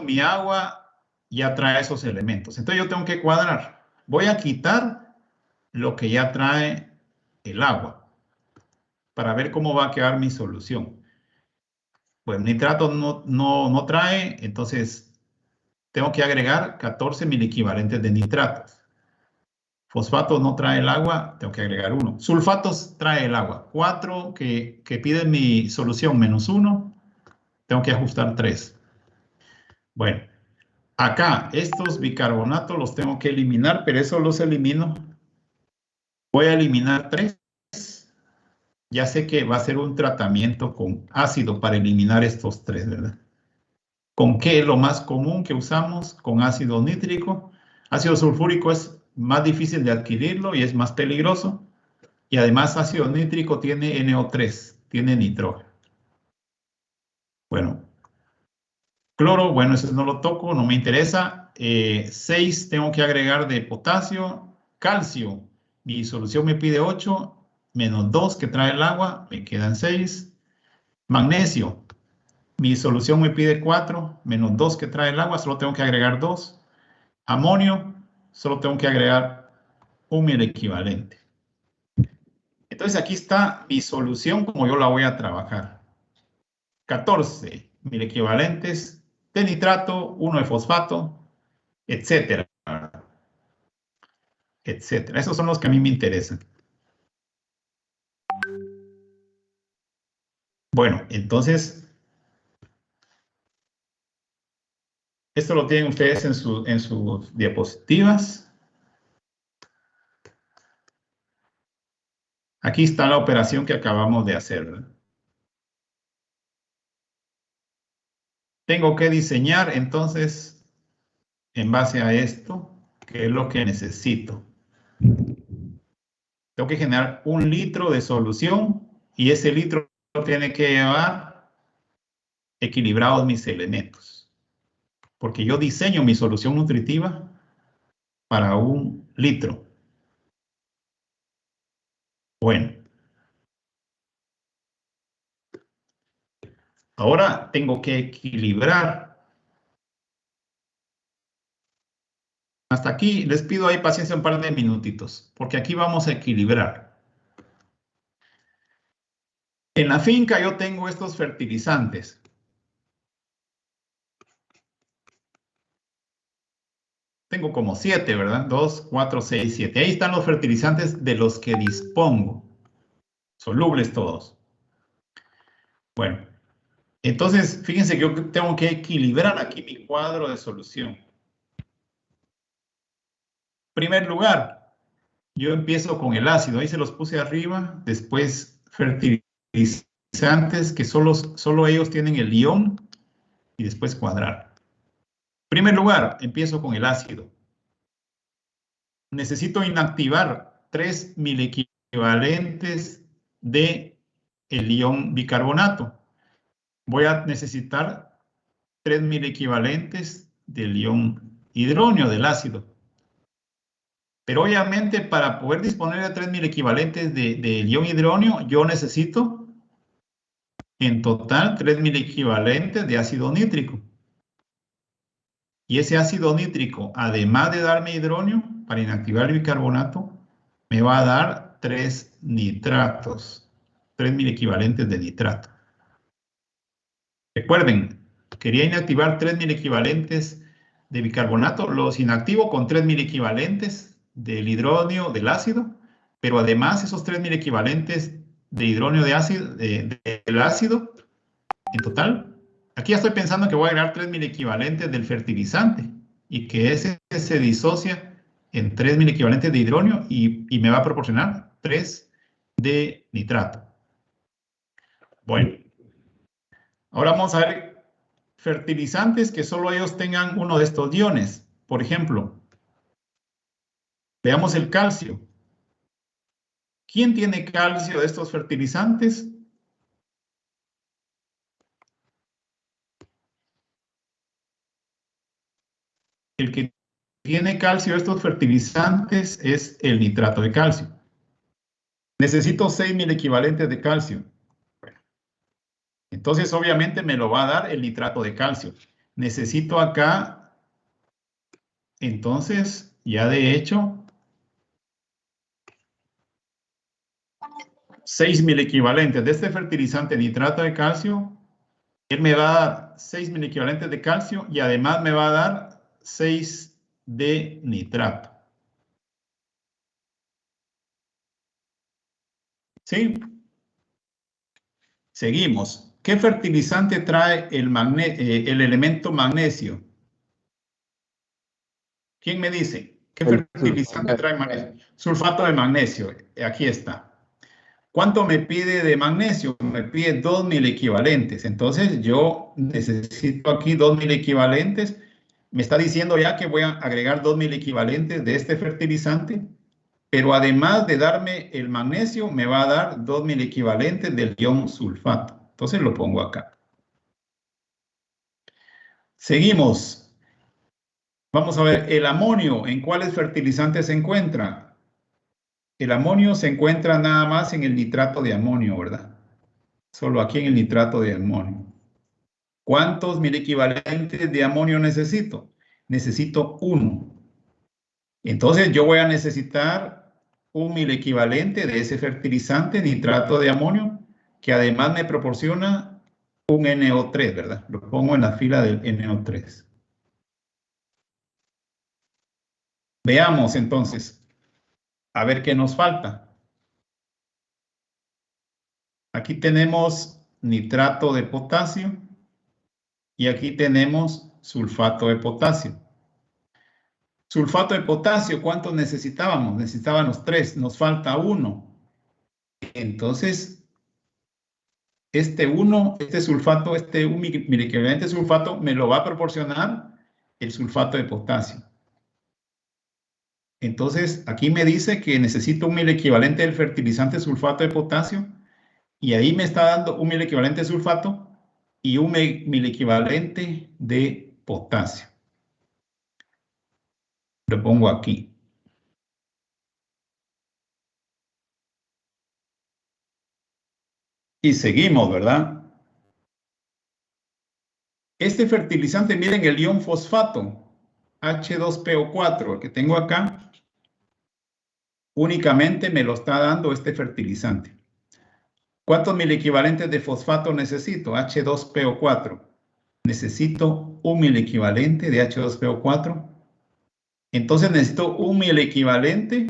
mi agua ya trae esos elementos. Entonces yo tengo que cuadrar. Voy a quitar lo que ya trae el agua para ver cómo va a quedar mi solución. Pues nitrato no trae, entonces tengo que agregar 14 mil equivalentes de nitratos. Fosfatos no trae el agua, tengo que agregar 1. Sulfatos trae el agua. 4 que pide mi solución menos 1, tengo que ajustar 3. Bueno, acá estos bicarbonatos los tengo que eliminar, pero eso los elimino. Voy a eliminar 3. Ya sé que va a ser un tratamiento con ácido para eliminar estos 3, ¿verdad? ¿Con qué es lo más común que usamos? Con ácido nítrico. Ácido sulfúrico es más difícil de adquirirlo y es más peligroso. Y además ácido nítrico tiene NO3, tiene nitrógeno. Bueno, cloro, bueno, ese no lo toco, no me interesa. 6 tengo que agregar de potasio. Calcio, mi solución me pide 8, menos 2 que trae el agua, me quedan 6. Magnesio, mi solución me pide 4, menos 2 que trae el agua, solo tengo que agregar 2. Amonio, solo tengo que agregar 1.000 equivalente. Entonces aquí está mi solución como yo la voy a trabajar. 14.000 equivalentes de nitrato, 1 de fosfato, etcétera. Etcétera. Esos son los que a mí me interesan. Bueno, entonces, esto lo tienen ustedes en sus diapositivas. Aquí está la operación que acabamos de hacer, ¿verdad? Tengo que diseñar, entonces, en base a esto, qué es lo que necesito. Tengo que generar 1 litro de solución y ese litro tiene que llevar equilibrados mis elementos. Porque yo diseño mi solución nutritiva para 1 litro. Bueno. Ahora tengo que equilibrar. Hasta aquí les pido ahí paciencia un par de minutitos, porque aquí vamos a equilibrar. En la finca yo tengo estos fertilizantes. Tengo como 7, ¿verdad? 2, 4, 6, 7. Ahí están los fertilizantes de los que dispongo. Solubles todos. Bueno, entonces fíjense que yo tengo que equilibrar aquí mi cuadro de solución. En primer lugar, yo empiezo con el ácido. Ahí se los puse arriba. Después fertilizantes que solo ellos tienen el ion y después cuadrar. En primer lugar, empiezo con el ácido. Necesito inactivar 3.000 equivalentes de el ion bicarbonato. Voy a necesitar 3.000 equivalentes del ion hidronio, del ácido. Pero obviamente para poder disponer de 3.000 equivalentes del ion hidronio, yo necesito en total 3.000 equivalentes de ácido nítrico. Y ese ácido nítrico, además de darme hidronio, para inactivar el bicarbonato, me va a dar 3 nitratos, 3.000 equivalentes de nitrato. Recuerden, quería inactivar 3.000 equivalentes de bicarbonato, los inactivo con 3.000 equivalentes del hidronio del ácido, pero además esos 3.000 equivalentes de hidronio de ácido, del ácido, en total, aquí ya estoy pensando que voy a agregar 3.000 equivalentes del fertilizante y que ese se disocia en 3.000 equivalentes de hidronio y me va a proporcionar 3 de nitrato. Bueno, ahora vamos a ver fertilizantes que solo ellos tengan uno de estos iones. Por ejemplo, veamos el calcio. ¿Quién tiene calcio de estos fertilizantes? El que tiene calcio de estos fertilizantes es el nitrato de calcio. Necesito 6.000 equivalentes de calcio. Bueno, entonces, obviamente, me lo va a dar el nitrato de calcio. Necesito acá, entonces, ya de hecho, 6.000 equivalentes de este fertilizante nitrato de calcio. Él me va a dar 6.000 equivalentes de calcio y además me va a dar 6 de nitrato. ¿Sí? Seguimos. ¿Qué fertilizante trae el elemento magnesio? ¿Quién me dice? ¿Qué fertilizante trae magnesio? Sulfato de magnesio. Aquí está. ¿Cuánto me pide de magnesio? Me pide 2.000 equivalentes. Entonces yo necesito aquí 2.000 equivalentes. Me está diciendo ya que voy a agregar 2.000 equivalentes de este fertilizante. Pero además de darme el magnesio, me va a dar 2.000 equivalentes del ion sulfato. Entonces lo pongo acá. Seguimos. Vamos a ver, el amonio, ¿en cuáles fertilizantes se encuentra? El amonio se encuentra nada más en el nitrato de amonio, ¿verdad? Solo aquí en el nitrato de amonio. ¿Cuántos mil equivalentes de amonio necesito? Necesito 1. Entonces yo voy a necesitar 1.000 equivalente de ese fertilizante nitrato de amonio, que además me proporciona un NO3, ¿verdad? Lo pongo en la fila del NO3. Veamos entonces, a ver qué nos falta. Aquí tenemos nitrato de potasio y aquí tenemos sulfato de potasio. Sulfato de potasio, ¿cuántos necesitábamos? Necesitábamos 3, nos falta 1. Entonces, este sulfato, un miliequivalente sulfato, me lo va a proporcionar el sulfato de potasio. Entonces, aquí me dice que necesito un miliequivalente del fertilizante sulfato de potasio, y ahí me está dando un miliequivalente de sulfato y un miliequivalente de potasio. Lo pongo aquí. Y seguimos, ¿verdad? Este fertilizante, miren el ion fosfato, H2PO4, el que tengo acá, únicamente me lo está dando este fertilizante. ¿Cuántos miliequivalentes de fosfato necesito? H2PO4. Necesito un miliequivalente de H2PO4. Entonces necesito un miliequivalente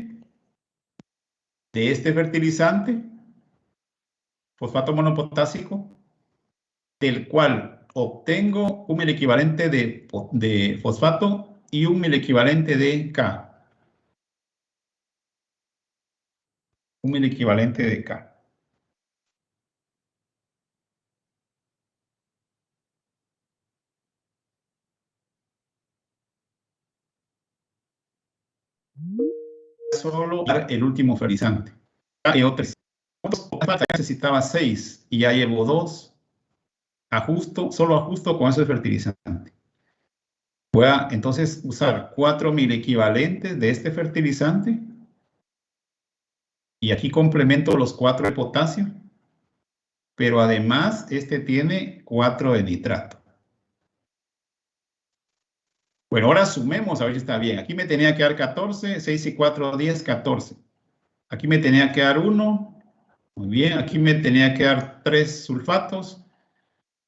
de este fertilizante, fosfato monopotásico, del cual obtengo un miliequivalente de fosfato y un miliequivalente de K. Un miliequivalente de K. Solo el último fertilizante. Necesitaba 6 y ya llevo 2. Solo ajusto con ese fertilizante. Voy a entonces usar 4.000 equivalentes de este fertilizante. Y aquí complemento los 4 de potasio. Pero además este tiene 4 de nitrato. Bueno, ahora sumemos a ver si está bien. Aquí me tenía que dar 14, 6 y 4, 10, 14. Aquí me tenía que dar 1. Muy bien, aquí me tenía que dar 3 sulfatos.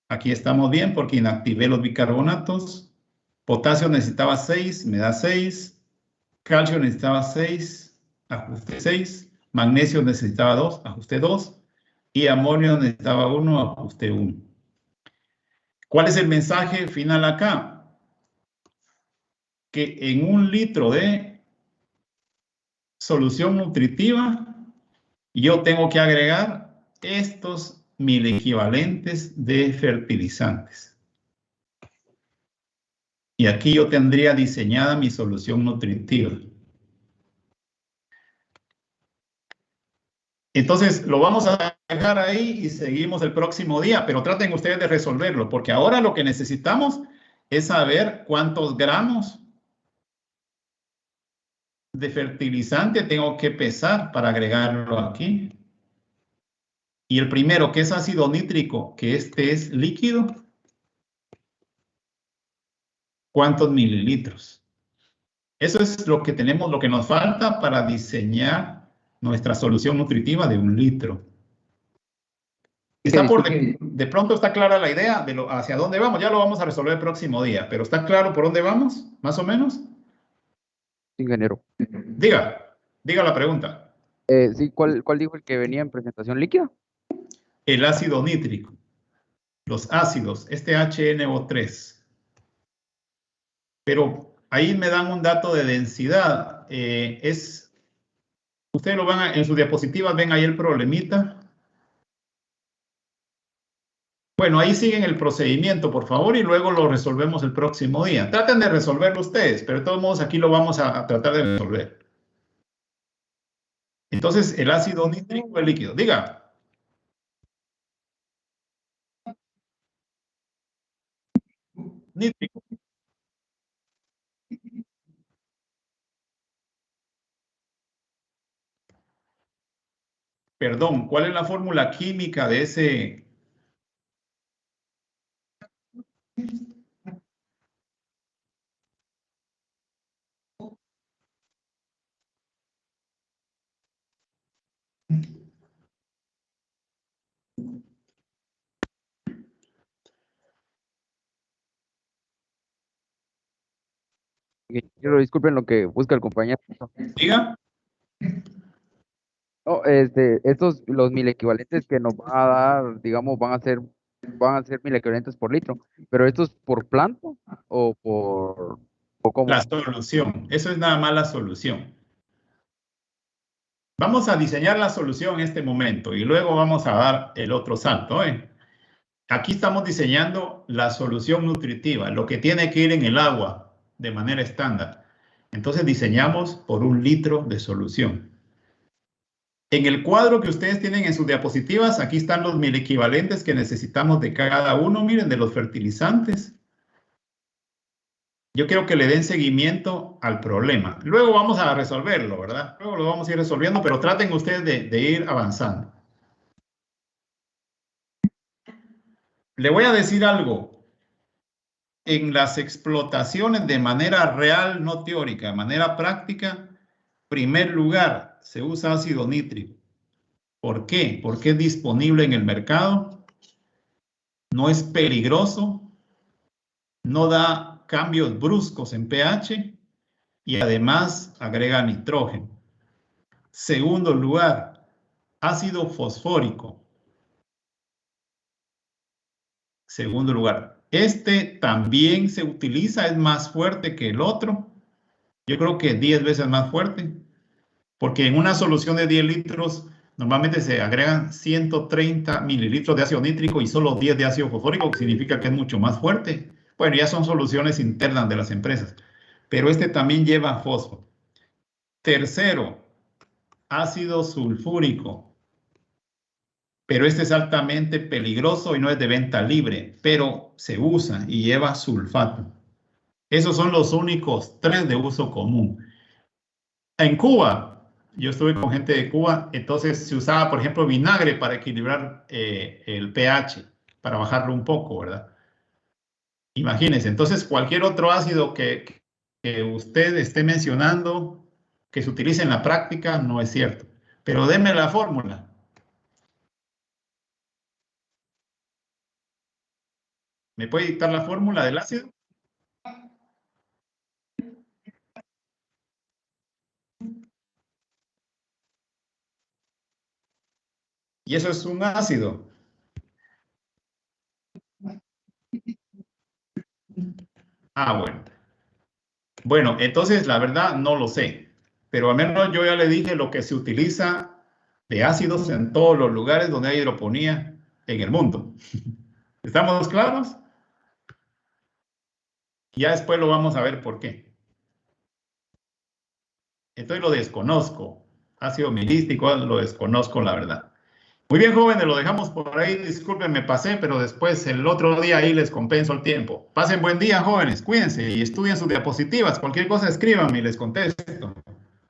Aquí estamos bien porque inactivé los bicarbonatos. Potasio necesitaba 6, me da 6. Calcio necesitaba 6, ajusté 6. Magnesio necesitaba 2, ajusté 2. Y amonio necesitaba 1, ajusté 1. ¿Cuál es el mensaje final acá? Que en 1 litro de solución nutritiva yo tengo que agregar estos miliequivalentes de fertilizantes. Y aquí yo tendría diseñada mi solución nutritiva. Entonces, lo vamos a dejar ahí y seguimos el próximo día, pero traten ustedes de resolverlo, porque ahora lo que necesitamos es saber cuántos gramos de fertilizante tengo que pesar para agregarlo aquí. Y el primero, que es ácido nítrico, que este es líquido, ¿cuántos mililitros? Eso es lo que tenemos, lo que nos falta para diseñar nuestra solución nutritiva de 1 litro. Está de pronto está clara la idea de hacia dónde vamos. Ya lo vamos a resolver el próximo día, pero ¿está claro por dónde vamos? Más o menos.
Ingeniero.
Diga la pregunta.
Sí, ¿cuál dijo el que venía en presentación líquida?
El ácido nítrico. Los ácidos, este HNO3. Pero ahí me dan un dato de densidad. Ustedes lo van en sus diapositivas, ven ahí el problemita. Bueno, ahí siguen el procedimiento, por favor, y luego lo resolvemos el próximo día. Traten de resolverlo ustedes, pero de todos modos aquí lo vamos a tratar de resolver. Entonces, el ácido nítrico es líquido. Diga. Nítrico. Perdón, ¿cuál es la fórmula química de ese?
Disculpen lo que busca el compañero.
Diga.
No, los 1000 equivalentes que nos va a dar, digamos, van a ser 1000 equivalentes por litro, pero ¿esto es por planta o cómo?
La solución, eso es nada más la solución. Vamos a diseñar la solución en este momento y luego vamos a dar el otro salto. Aquí estamos diseñando la solución nutritiva, lo que tiene que ir en el agua de manera estándar. Entonces diseñamos por 1 litro de solución. En el cuadro que ustedes tienen en sus diapositivas, aquí están los 1000 equivalentes que necesitamos de cada uno, miren, de los fertilizantes. Yo quiero que le den seguimiento al problema. Luego vamos a resolverlo, ¿verdad? Luego lo vamos a ir resolviendo, pero traten ustedes de ir avanzando. Le voy a decir algo. En las explotaciones de manera real, no teórica, de manera práctica, primer lugar, se usa ácido nítrico. ¿Por qué? Porque es disponible en el mercado, no es peligroso, no da cambios bruscos en pH y además agrega nitrógeno. Segundo lugar, ácido fosfórico. Segundo lugar, este también se utiliza, es más fuerte que el otro. Yo creo que 10 veces más fuerte, porque en una solución de 10 litros normalmente se agregan 130 mililitros de ácido nítrico y solo 10 de ácido fosfórico, que significa que es mucho más fuerte. Bueno, ya son soluciones internas de las empresas, pero este también lleva fósforo. Tercero, ácido sulfúrico. Pero este es altamente peligroso y no es de venta libre, pero se usa y lleva sulfato. Esos son los únicos 3 de uso común. En Cuba, yo estuve con gente de Cuba, entonces se usaba, por ejemplo, vinagre para equilibrar el pH, para bajarlo un poco, ¿verdad? Imagínense, entonces cualquier otro ácido que usted esté mencionando, que se utilice en la práctica, no es cierto. Pero denme la fórmula. ¿Me puede dictar la fórmula del ácido? Y eso es un ácido. Bueno. Bueno, entonces la verdad no lo sé. Pero al menos yo ya le dije lo que se utiliza de ácidos en todos los lugares donde hay hidroponía en el mundo. ¿Estamos claros? Ya después lo vamos a ver por qué. Entonces lo desconozco. Ácido milístico lo desconozco, la verdad. Muy bien, jóvenes, lo dejamos por ahí. Disculpen, me pasé, pero después el otro día ahí les compenso el tiempo. Pasen buen día, jóvenes. Cuídense y estudien sus diapositivas. Cualquier cosa escríbanme y les contesto.